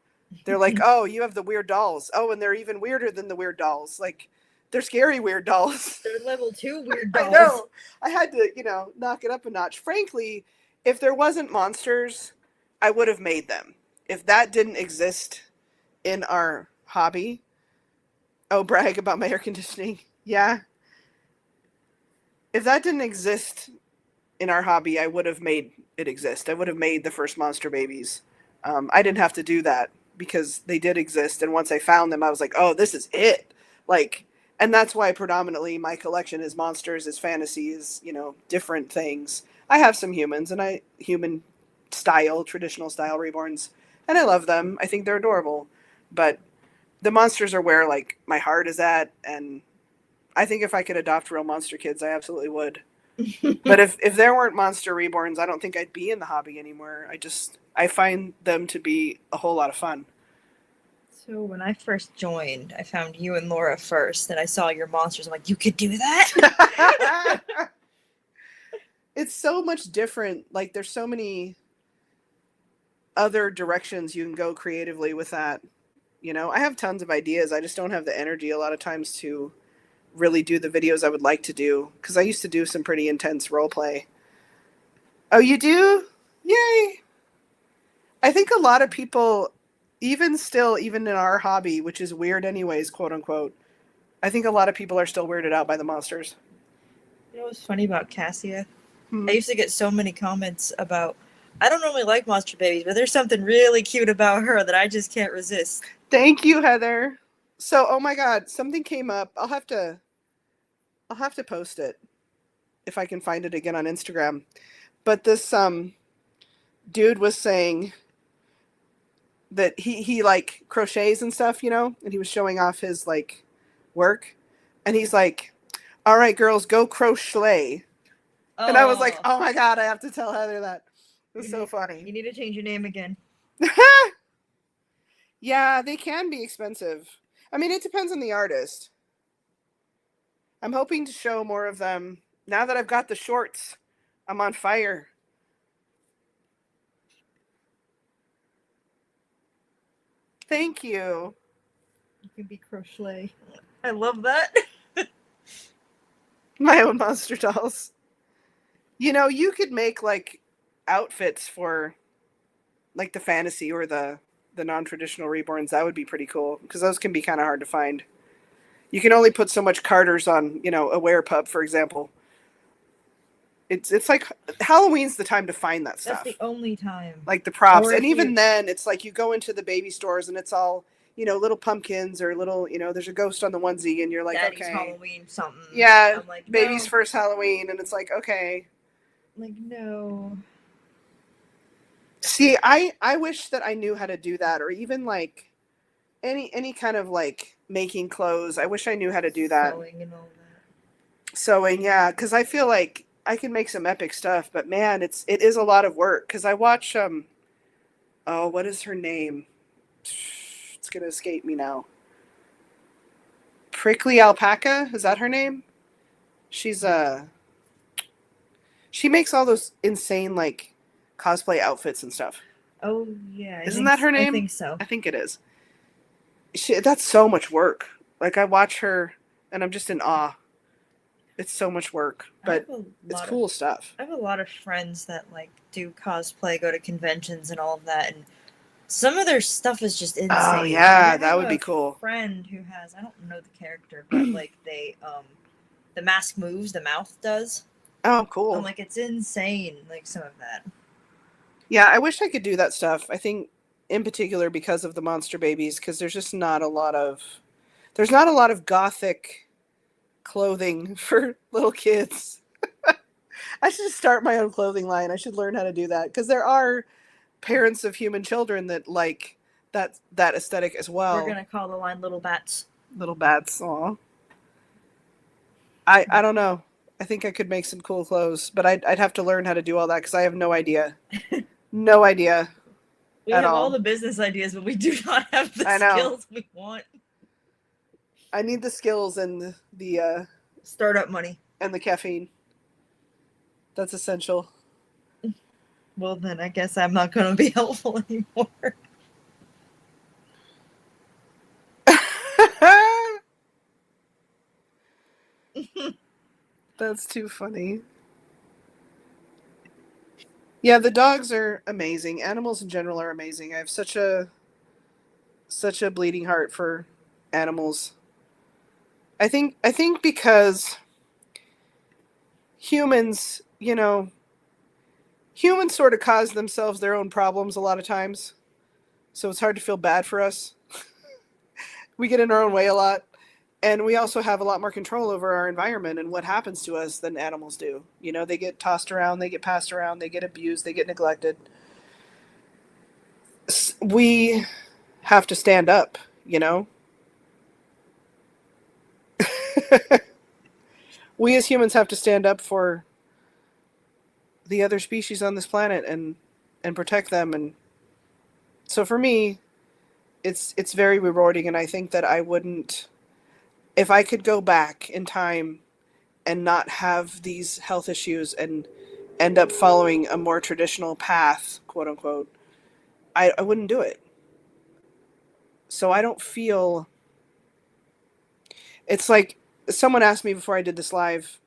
They're like, oh, you have the weird dolls. Oh, and they're even weirder than the weird dolls. Like, they're scary weird dolls. They're level 2 weird dolls. I know. I had to, you know, knock it up a notch. Frankly, if there wasn't monsters, I would have made them. If that didn't exist in our hobby. Oh, brag about my air conditioning. Yeah. If that didn't exist in our hobby, I would have made it exist. I would have made the first monster babies. I didn't have to do that because they did exist. And once I found them, I was like, oh, this is it. Like, and that's why predominantly my collection is monsters, is fantasies, you know, different things. I have some humans, and human style, traditional style reborns, and I love them. I think they're adorable. But the monsters are where, like, my heart is at, and I think if I could adopt real monster kids, I absolutely would. But if there weren't monster reborns, I don't think I'd be in the hobby anymore. I find them to be a whole lot of fun. So when I first joined, I found you and Laura first, and I saw your monsters. I'm like, you could do that? It's so much different. Like, there's so many other directions you can go creatively with that. You know, I have tons of ideas. I just don't have the energy a lot of times to really do the videos I would like to do, because I used to do some pretty intense role play. Oh, you do? Yay. I think a lot of people, even in our hobby, which is weird anyways, quote unquote, I think a lot of people are still weirded out by the monsters. You know what's funny about Cassia? I used to get so many comments about, I don't normally like monster babies, but there's something really cute about her that I just can't resist. Thank you, Heather. So, oh my God, something came up. I'll have to post it if I can find it again on Instagram. But this dude was saying that he like crochets and stuff, you know, and he was showing off his like work, and he's like, "All right, girls, go crochet." And I was like, Oh, "Oh my God, I have to tell Heather that." It was you so need, funny. you need to change your name again. Yeah, they can be expensive. I mean, it depends on the artist. I'm hoping to show more of them now that I've got the shorts. I'm on fire. Thank you. You can be crochet. I love that. My own monster dolls. You know, you could make like outfits for like the fantasy or the non-traditional reborns. That would be pretty cool because those can be kind of hard to find. You can only put so much Carters on, you know, a wear pup, for example. It's like Halloween's the time to find that That's stuff. the only time. Like the props. Or And if even you- then, it's like you go into the baby stores and it's all, you know, little pumpkins or little, you know, there's a ghost on the onesie and you're like, Daddy's okay. Halloween something. Yeah, I'm like, baby's no. first Halloween. And it's like, okay. Like, no. See, I wish that I knew how to do that, or even like any kind of like making clothes. I wish I knew how to do that. Sewing and all that. Sewing, yeah, because I feel like I can make some epic stuff, but man, it is a lot of work. Because I watch oh, what is her name? It's gonna escape me now. Prickly Alpaca, is that her name? She's she makes all those insane like cosplay outfits and stuff. Oh yeah, Isn't that her name? I think so. I think it is. That's so much work. Like I watch her and I'm just in awe. It's so much work, but it's cool stuff. I have a lot of friends that like do cosplay, go to conventions and all of that, and some of their stuff is just insane. Oh yeah, Like, that would be cool. Friend who has, I don't know the character, but like they the mask moves, the mouth does. Oh, cool. I'm like, it's insane, like some of that. Yeah, I wish I could do that stuff. I think in particular because of the monster babies, because there's just not a lot of gothic clothing for little kids. I should start my own clothing line. I should learn how to do that because there are parents of human children that like that aesthetic as well. We're gonna call the line Little Bats. Little bats. Aw. I don't know. I think I could make some cool clothes, but I'd have to learn how to do all that because I have no idea. No idea. We at have all. all the business ideas, but we do not have the skills we want. I need the skills and the startup money and the caffeine. That's essential. Well, then I guess I'm not going to be helpful anymore. That's too funny. Yeah, the dogs are amazing. Animals in general are amazing. I have such a bleeding heart for animals. I think because humans, you know, humans sort of cause themselves their own problems a lot of times. So it's hard to feel bad for us. We get in our own way a lot. And we also have a lot more control over our environment and what happens to us than animals do. You know, they get tossed around, they get passed around, they get abused, they get neglected. We have to stand up, you know? We as humans have to stand up for the other species on this planet and protect them. And so for me, it's very rewarding, and I think that I wouldn't, if I could go back in time and not have these health issues and end up following a more traditional path, quote unquote, I wouldn't do it. So I don't feel, it's like someone asked me before I did this live,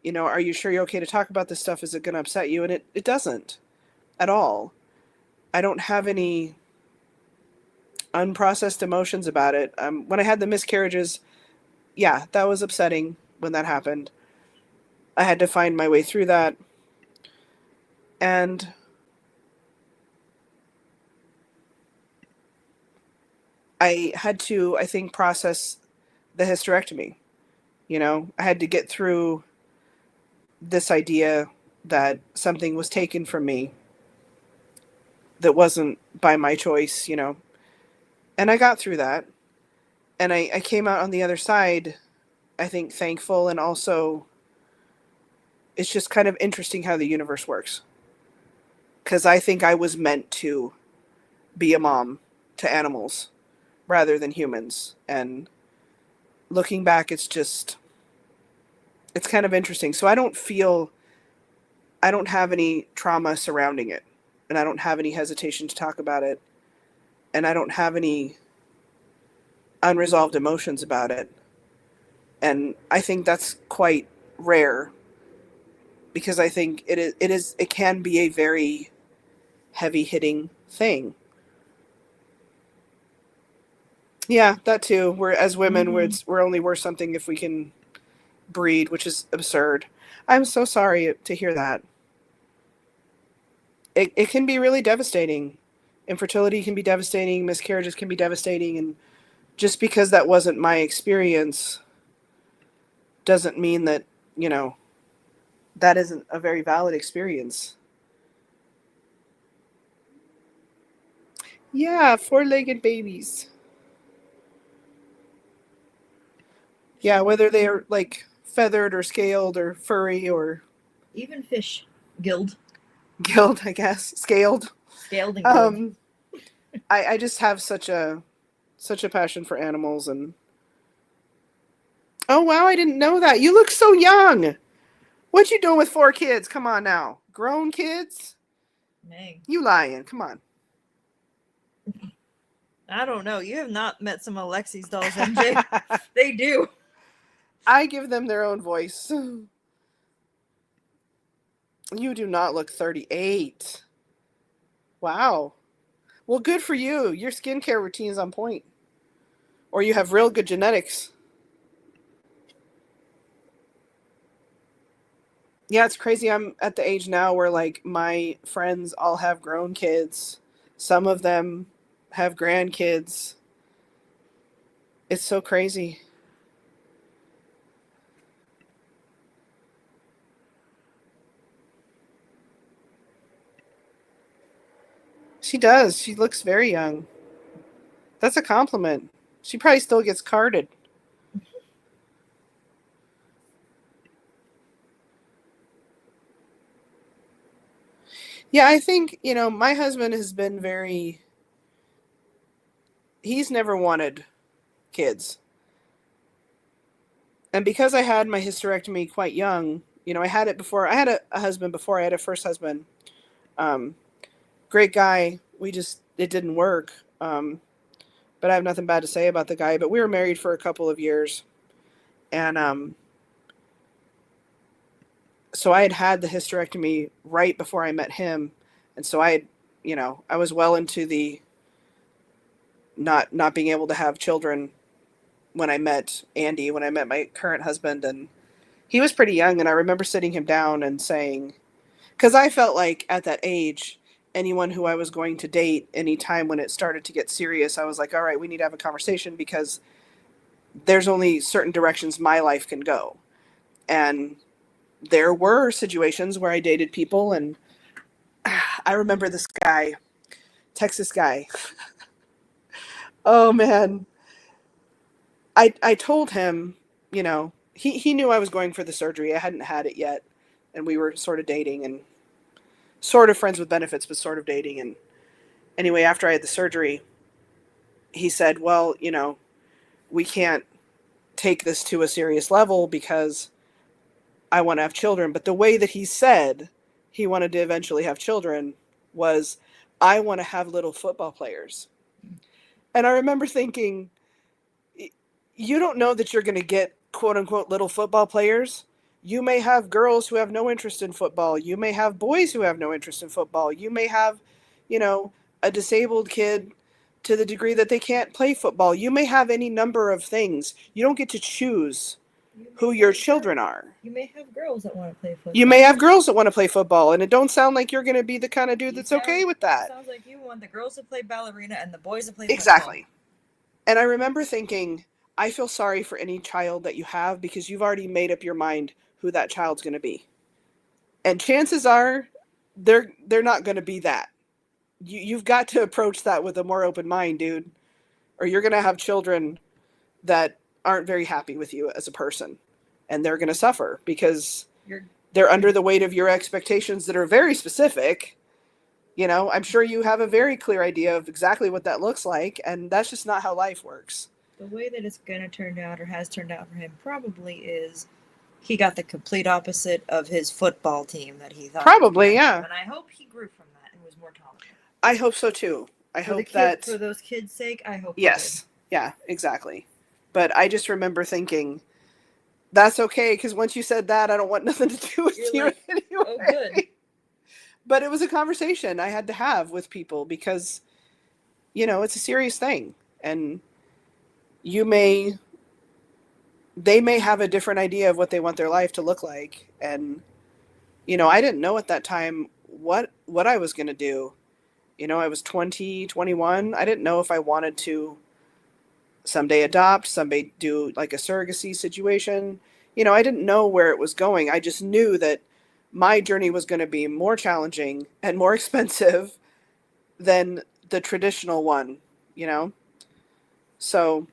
you know, are you sure you're okay to talk about this stuff? Is it going to upset you? And it doesn't at all. I don't have any unprocessed emotions about it. When I had the miscarriages, yeah, that was upsetting when that happened. I had to find my way through that. And I had to, I think, process the hysterectomy. I had to get through this idea that something was taken from me that wasn't by my choice, And I got through that. And I came out on the other side, I think, thankful. And also, it's just kind of interesting how the universe works. Because I think I was meant to be a mom to animals rather than humans. And looking back, it's kind of interesting. So I don't have any trauma surrounding it. And I don't have any hesitation to talk about it. And I don't have any unresolved emotions about it. And I think that's quite rare, because I think it can be a very heavy hitting thing. Yeah, that too. We're, as women, we're only worth something if we can breed, which is absurd. I'm so sorry to hear that. It can be really devastating. Infertility can be devastating. Miscarriages can be devastating. And just because that wasn't my experience doesn't mean that, that isn't a very valid experience. Yeah, four-legged babies. Yeah, whether they're like feathered or scaled or furry or even fish, gilled, I guess, scaled and gilled. I just have such a passion for animals. And oh wow, I didn't know that. You look so young. What you doing with 4 kids? Come on now, grown kids. Dang. You lying? Come on. I don't know. You have not met some of Lexi's dolls, MJ. They do. I give them their own voice. You do not look 38. Wow. Well, good for you. Your skincare routine is on point. Or you have real good genetics. Yeah, it's crazy. I'm at the age now where, like, my friends all have grown kids. Some of them have grandkids. It's so crazy. She does. She looks very young. That's a compliment. She probably still gets carded. Yeah, I think, my husband has been he's never wanted kids. And because I had my hysterectomy quite young, I had it before. I had a husband before. I had a first husband. Great guy. It didn't work. But I have nothing bad to say about the guy. But we were married for a couple of years. And so I had the hysterectomy right before I met him. And so I was well into the not being able to have children when I met Andy, when I met my current husband. And he was pretty young. And I remember sitting him down and saying, because I felt like at that age, anyone who I was going to date, any time when it started to get serious, I was like, all right, we need to have a conversation, because there's only certain directions my life can go. And there were situations where I dated people, and I remember this guy, Texas guy. Oh man. I told him, he knew I was going for the surgery. I hadn't had it yet. And we were sort of dating and sort of friends with benefits, but sort of dating. And anyway, after I had the surgery, he said, well, we can't take this to a serious level because I want to have children. But the way that he said he wanted to eventually have children was, I want to have little football players. And I remember thinking, you don't know that you're going to get quote unquote little football players. You may have girls who have no interest in football. You may have boys who have no interest in football. You may have, a disabled kid to the degree that they can't play football. You may have any number of things. You don't get to choose who your children are. You may have girls that want to play football. You may have girls that want to play football, and it don't sound like you're going to be the kind of dude that's okay with that. It sounds like you want the girls to play ballerina and the boys to play exactly. football. And I remember thinking, I feel sorry for any child that you have because you've already made up your mind who that child's going to be. And chances are they're not going to be that. You've got to approach that with a more open mind, dude, or you're going to have children that aren't very happy with you as a person, and they're going to suffer because they're under the weight of your expectations that are very specific. You know, I'm sure you have a very clear idea of exactly what that looks like, and that's just not how life works. The way that it's going to turn out or has turned out for him probably is he got the complete opposite of his football team that he thought. Probably, yeah. And I hope he grew from that and was more tolerant. I hope so too. I hope that for those kids' sake, I hope. Yes. Yeah, exactly. But I just remember thinking, that's okay, because once you said that, I don't want nothing to do with you anyway. Oh, good. But it was a conversation I had to have with people because, you know, it's a serious thing. And they may have a different idea of what they want their life to look like. And, you know, I didn't know at that time what I was going to do. You know, I was 20, 21. I didn't know if I wanted to someday adopt, someday do like a surrogacy situation. You know, I didn't know where it was going. I just knew that my journey was going to be more challenging and more expensive than the traditional one, you know? So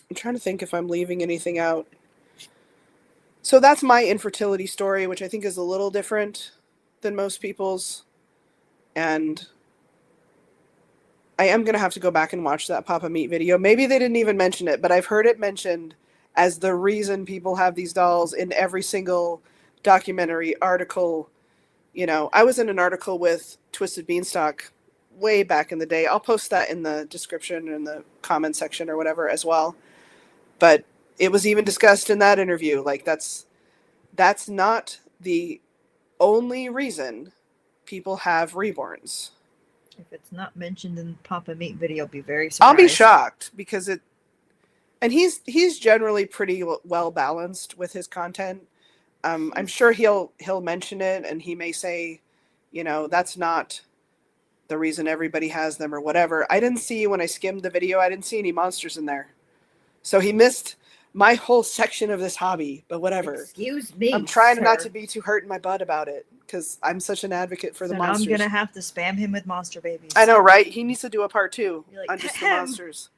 I'm trying to think if I'm leaving anything out. So that's my infertility story, which I think is a little different than most people's. And I am going to have to go back and watch that Papa Meat video. Maybe they didn't even mention it, but I've heard it mentioned as the reason people have these dolls in every single documentary article. You know, I was in an article with Twisted Beanstalk way back in the day. I'll post that in the description in the comment section or whatever as well. But it was even discussed in that interview. Like that's not the only reason people have reborns. If it's not mentioned in the Papa Meat video, I'll be very surprised. I'll be shocked because and he's generally pretty well balanced with his content. I'm sure he'll mention it, and he may say, you know, that's not the reason everybody has them or whatever. I didn't see, when I skimmed the video, I didn't see any monsters in there. So he missed my whole section of this hobby, but whatever. Excuse me, I'm trying not to be too hurt in my butt about it because I'm such an advocate for the monsters. I'm going to have to spam him with monster babies. I know, right? He needs to do a part 2 like, on just the monsters.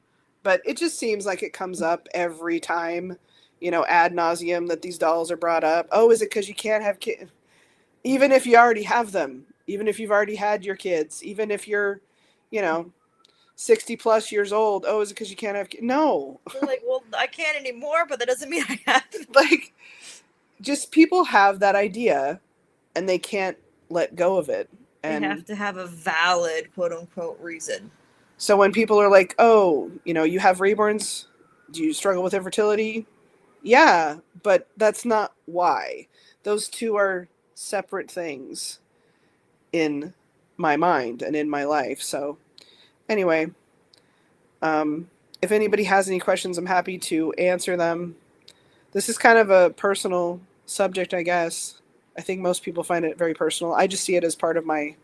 But it just seems like it comes up every time, you know, ad nauseum that these dolls are brought up. Oh, is it because you can't have kids? Even if you already have them, even if you've already had your kids, even if you're, you know, 60 plus years old. Oh, is it because you can't have kids? No. They're like, well, I can't anymore, but that doesn't mean I have. Like, just people have that idea and they can't let go of it. And they have to have a valid, quote unquote, reason. So when people are like, oh, you know, you have reborns, do you struggle with infertility? Yeah, but that's not why. Those two are separate things in my mind and in my life. So anyway, if anybody has any questions, I'm happy to answer them. This is kind of a personal subject, I guess. I think most people find it very personal. I just see it as part of my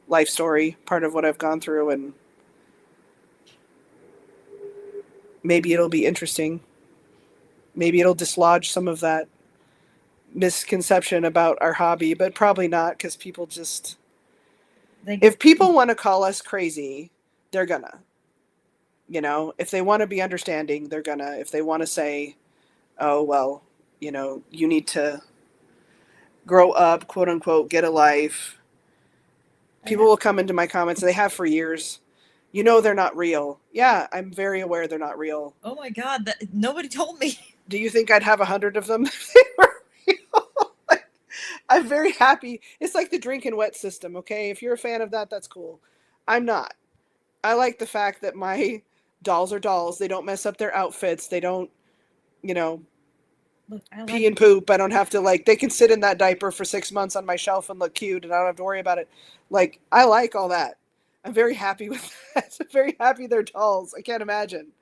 life story, part of what I've gone through, and maybe it'll be interesting. Maybe it'll dislodge some of that misconception about our hobby, but probably not, because people just... If people want to call us crazy, they're gonna. You know, if they want to be understanding, they're gonna. If they want to say, oh, well, you know, you need to grow up, quote unquote, get a life. People will come into my comments, and they have for years. You know they're not real. Yeah, I'm very aware they're not real. Oh my God, nobody told me. Do you think I'd have 100 of them if they were real? I'm very happy. It's like the drink and wet system, okay? If you're a fan of that, that's cool. I'm not. I like the fact that my dolls are dolls. They don't mess up their outfits. They don't, you know, pee and poop. I don't have to, like, they can sit in that diaper for 6 months on my shelf and look cute, and I don't have to worry about it. Like, I like all that. I'm very happy with that. I'm very happy they're dolls. I can't imagine.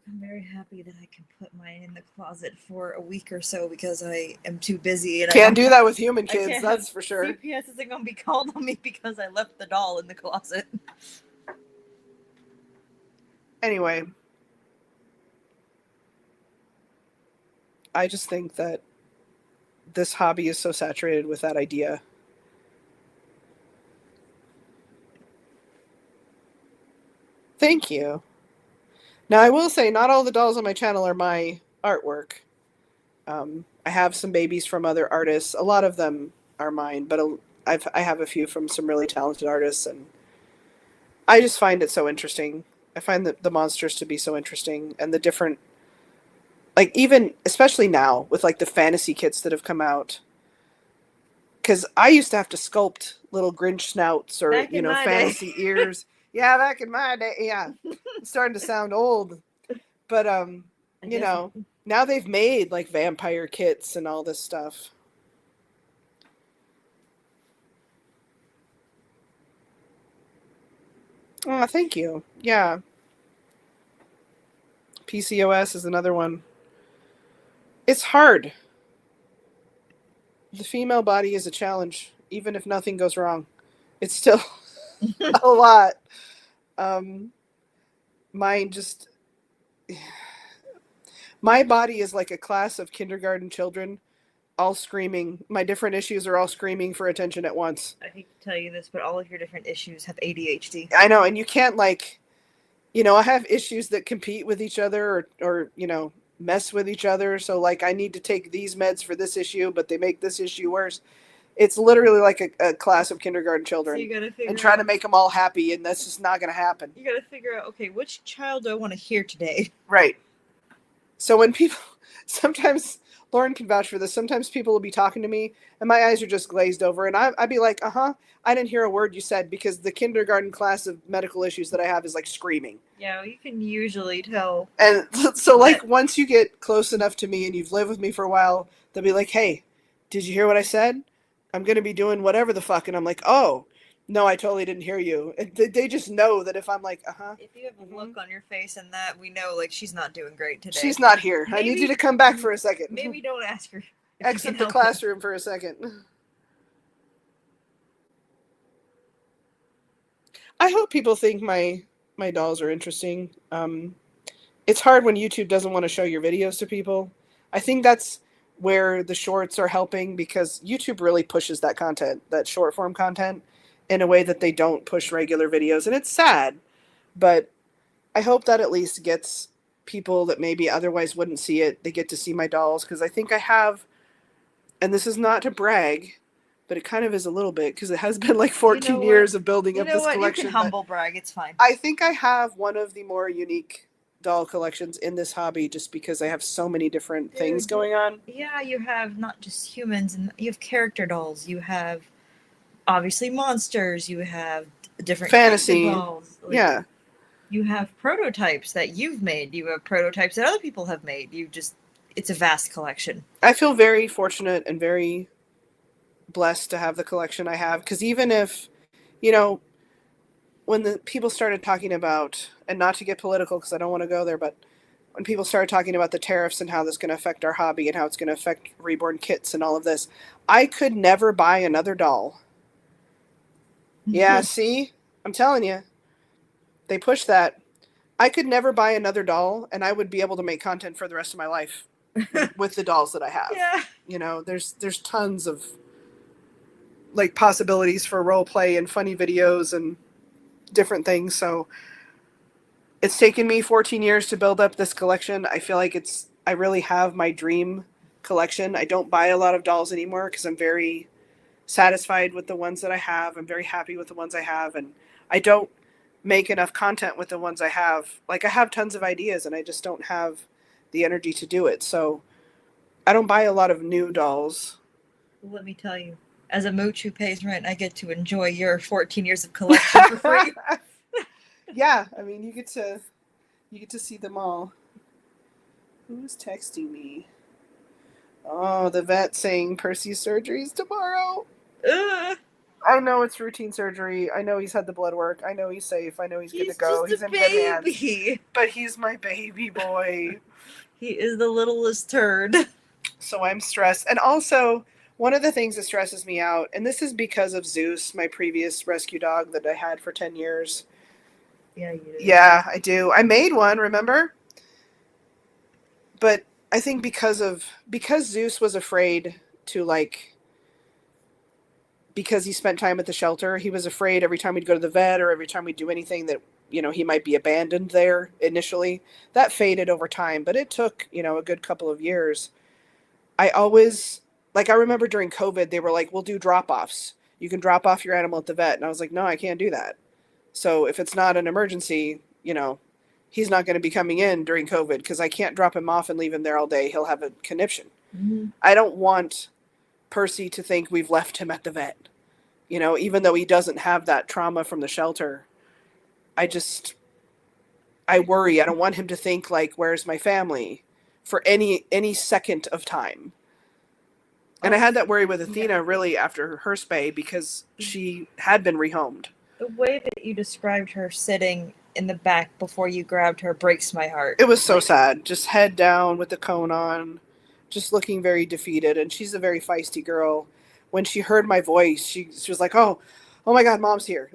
I'm very happy that I can put mine in the closet for a week or so because I am too busy. And can't do that with human kids, that's for sure. CPS isn't going to be called on me because I left the doll in the closet. Anyway, I just think that this hobby is so saturated with that idea. Thank you. Now, I will say, not all the dolls on my channel are my artwork. I have some babies from other artists. A lot of them are mine, but I have a few from some really talented artists, and I just find it so interesting. I find the monsters to be so interesting, and the different, like, even especially now with like the fantasy kits that have come out. Because I used to have to sculpt little Grinch snouts or Back in my fantasy day. ears. Yeah, back in my day. Yeah, it's starting to sound old, but now they've made like vampire kits and all this stuff. Oh, thank you. Yeah. PCOS is another one. It's hard. The female body is a challenge, even if nothing goes wrong. It's still a lot. Um, mine just. My body is like a class of kindergarten children, all screaming. My different issues are all screaming for attention at once. I hate to tell you this, but all of your different issues have ADHD. I know, and you can't like, I have issues that compete with each other or mess with each other. So like I need to take these meds for this issue, but they make this issue worse. It's literally like a class of kindergarten children. So you gotta figure and trying out, to make them all happy, and that's just not going to happen. You gotta figure out, okay, which child do I want to hear today? Right. So when people, sometimes Lauren can vouch for this, sometimes people will be talking to me and my eyes are just glazed over, and I'd be like, I didn't hear a word you said, because the kindergarten class of medical issues that I have is like screaming. Yeah, well, you can usually tell. And so like once you get close enough to me and you've lived with me for a while, they'll be like, hey, did you hear what I said? I'm going to be doing whatever the fuck. And I'm like, oh, no, I totally didn't hear you. And they just know that if I'm like, If you have a look on your face and that, we know like she's not doing great today. She's not here. I need you to come back for a second. Maybe don't ask her. Exit the classroom for a second. I hope people think my dolls are interesting. It's hard when YouTube doesn't want to show your videos to people. I think that's where the shorts are helping, because YouTube really pushes that content, that short form content, in a way that they don't push regular videos. And it's sad, but I hope that at least gets people that maybe otherwise wouldn't see it, they get to see my dolls, because I think I have, and this is not to brag, but it kind of is a little bit, because it has been like 14 years of building up this collection. You can humble brag, it's fine. I think I have one of the more unique doll collections in this hobby, just because I have so many different things going on. Yeah, you have not just humans, and you have character dolls, you have obviously monsters, you have different fantasy dolls. Like, yeah. You have prototypes that you've made, you have prototypes that other people have made. It's a vast collection. I feel very fortunate and very blessed to have the collection I have, because even if, when the people started talking about, and not to get political because I don't want to go there, but when people started talking about the tariffs and how this is going to affect our hobby and how it's going to affect reborn kits and all of this, I could never buy another doll. Yeah, see? I'm telling you. They push that. I could never buy another doll, and I would be able to make content for the rest of my life with the dolls that I have. Yeah. There's tons of like possibilities for role play and funny videos and different things. So it's taken me 14 years to build up this collection. I feel like I really have my dream collection. I don't buy a lot of dolls anymore because I'm very satisfied with the ones that I have. I'm very happy with the ones I have, and I don't make enough content with the ones I have. Like, I have tons of ideas and I just don't have the energy to do it. So I don't buy a lot of new dolls. Let me tell you, as a mooch who pays rent, I get to enjoy your 14 years of collection for free. Yeah, I mean, you get to see them all. Who's texting me? Oh, the vet saying Percy's surgery's tomorrow. I know it's routine surgery. I know he's had the blood work. I know he's safe. I know he's good to go. He's in good hands. But he's my baby boy. He is the littlest turd. So I'm stressed. And also, one of the things that stresses me out, and this is because of Zeus, my previous rescue dog that I had for 10 years, Yeah, you do. Yeah, I do. I made one, remember? But I think because Zeus was afraid to like because he spent time at the shelter, he was afraid every time we'd go to the vet or every time we'd do anything that, he might be abandoned there initially. That faded over time, but it took, a good couple of years. I always, like, I remember during COVID, they were like, we'll do drop offs. You can drop off your animal at the vet. And I was like, no, I can't do that. So if it's not an emergency, he's not going to be coming in during COVID because I can't drop him off and leave him there all day. He'll have a conniption. Mm-hmm. I don't want Percy to think we've left him at the vet. Even though he doesn't have that trauma from the shelter, I worry. I don't want him to think like, where's my family for any second of time. And I had that worry with Athena really after her spay because she had been rehomed. The way that you described her sitting in the back before you grabbed her breaks my heart. It was so sad. Just head down with the cone on, just looking very defeated. And she's a very feisty girl. When she heard my voice, she was like, oh my God, Mom's here.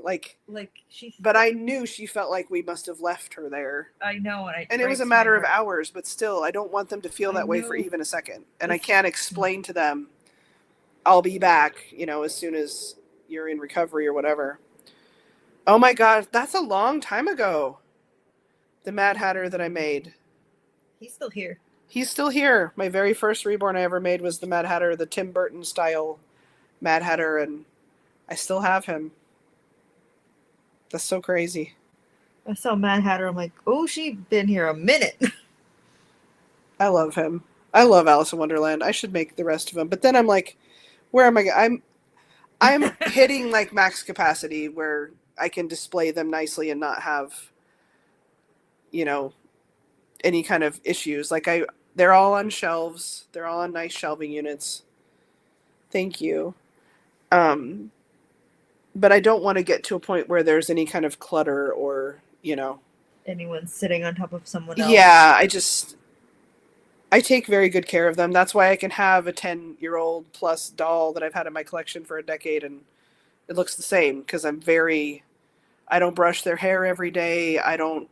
But I knew she felt like we must have left her there. I know. And it was a matter of hours, but still, I don't want them to feel that way for even a second. And I can't explain to them, I'll be back, as soon as you're in recovery or whatever. Oh my God, that's a long time ago. The Mad Hatter that I made. He's still here. He's still here. My very first reborn I ever made was the Mad Hatter, the Tim Burton style Mad Hatter, and I still have him. That's so crazy. I saw Mad Hatter. I'm like, oh, she's been here a minute. I love him. I love Alice in Wonderland. I should make the rest of them. But then I'm like, where am I? I'm hitting like max capacity where I can display them nicely and not have, any kind of issues. Like they're all on shelves. They're all on nice shelving units. Thank you. But I don't want to get to a point where there's any kind of clutter or, anyone sitting on top of someone else. Yeah, I take very good care of them. That's why I can have a 10-year-old plus doll that I've had in my collection for a decade and it looks the same because I don't brush their hair every day. I don't,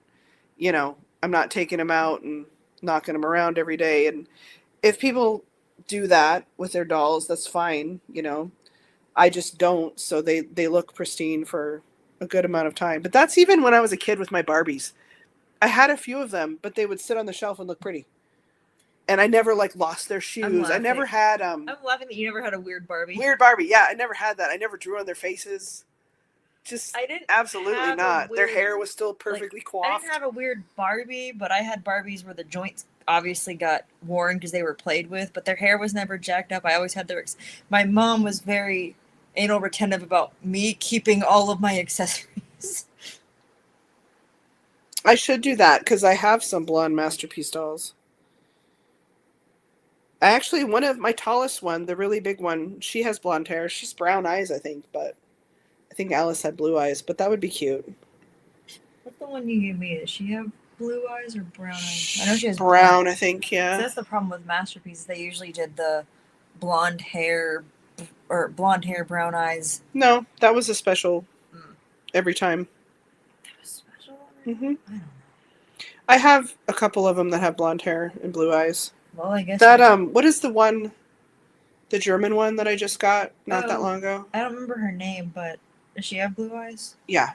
I'm not taking them out and knocking them around every day. And if people do that with their dolls, that's fine, I just don't. So they look pristine for a good amount of time. But that's even when I was a kid with my Barbies. I had a few of them, but they would sit on the shelf and look pretty. And I never lost their shoes. I never had I'm laughing that you never had a weird Barbie. Weird Barbie, yeah, I never had that. I never drew on their faces. Just I didn't absolutely not. Their hair was still perfectly coiffed. I didn't have a weird Barbie, but I had Barbies where the joints obviously got worn because they were played with, but their hair was never jacked up. I always had my mom was very anal retentive about me keeping all of my accessories. I should do that because I have some blonde Masterpiece dolls. One of my tallest one, the really big one, she has blonde hair. She's brown eyes, I think, but I think Alice had blue eyes, but that would be cute. What's the one you gave me? Does she have blue eyes or brown eyes? I know she has brown, I think, yeah. So that's the problem with Masterpieces. They usually did the blonde hair, brown eyes. No, that was a special every time. That was special? Mm-hmm. I don't know. I have a couple of them that have blonde hair and blue eyes. Well, I guess that what is the German one that I just got not that long ago? I don't remember her name, but does she have blue eyes? Yeah.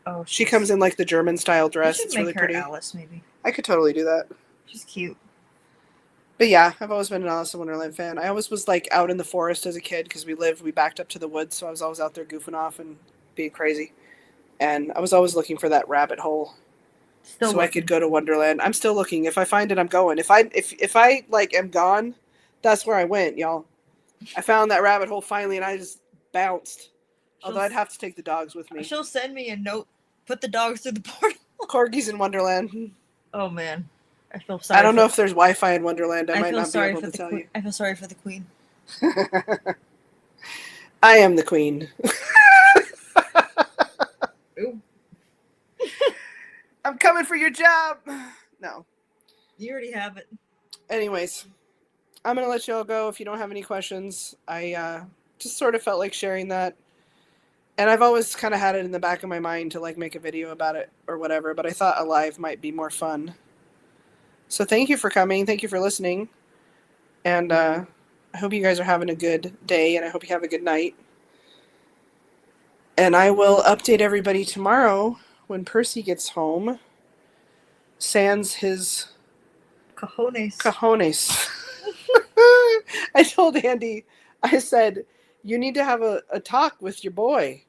Oh, she comes in the German style dress. It's really pretty. Alice, maybe. I could totally do that. She's cute. But yeah, I've always been an Alice in Wonderland fan. I always was out in the forest as a kid because we backed up to the woods, so I was always out there goofing off and being crazy. And I was always looking for that rabbit hole. I could go to Wonderland. I'm still looking. If I find it, I'm going. If I am gone, that's where I went, y'all. I found that rabbit hole finally, and I just bounced. Although I'd have to take the dogs with me. She'll send me a note. Put the dogs through the portal. Corgis in Wonderland. Oh man, I feel sorry. I don't know if there's Wi-Fi in Wonderland. I might not be able to tell you. I feel sorry for the queen. I am the queen. Ooh. I'm coming for your job. No. You already have it. Anyways, I'm going to let you all go if you don't have any questions. I just sort of felt like sharing that. And I've always kind of had it in the back of my mind to like make a video about it or whatever, but I thought a live might be more fun. So thank you for coming. Thank you for listening. And I hope you guys are having a good day, and I hope you have a good night. And I will update everybody tomorrow when Percy gets home. Sans his cojones. I told Andy, I said, you need to have a talk with your boy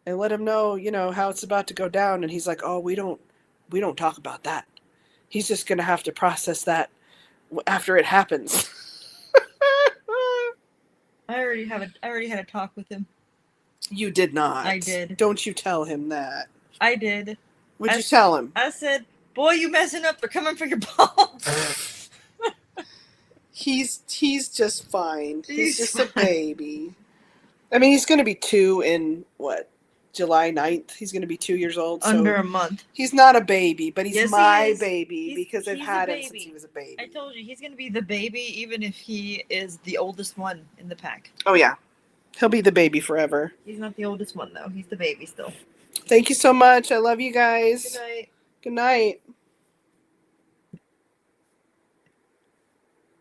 and let him know, how it's about to go down. And he's like, oh, we don't talk about that. He's just going to have to process that after it happens. I already had a talk with him. You did not. I did. Don't you tell him that. I did. What'd you tell him? I said, boy, you messing up. They're coming for your balls. He's just fine. He's just a baby. I mean, he's going to be 2 in, July 9th? He's going to be 2 years old. Under a month. He's not a baby, but he's my baby because I've had him since he was a baby. I told you, he's going to be the baby even if he is the oldest one in the pack. Oh, yeah. He'll be the baby forever. He's not the oldest one, though. He's the baby still. Thank you so much. I love you guys. Good night. Good night.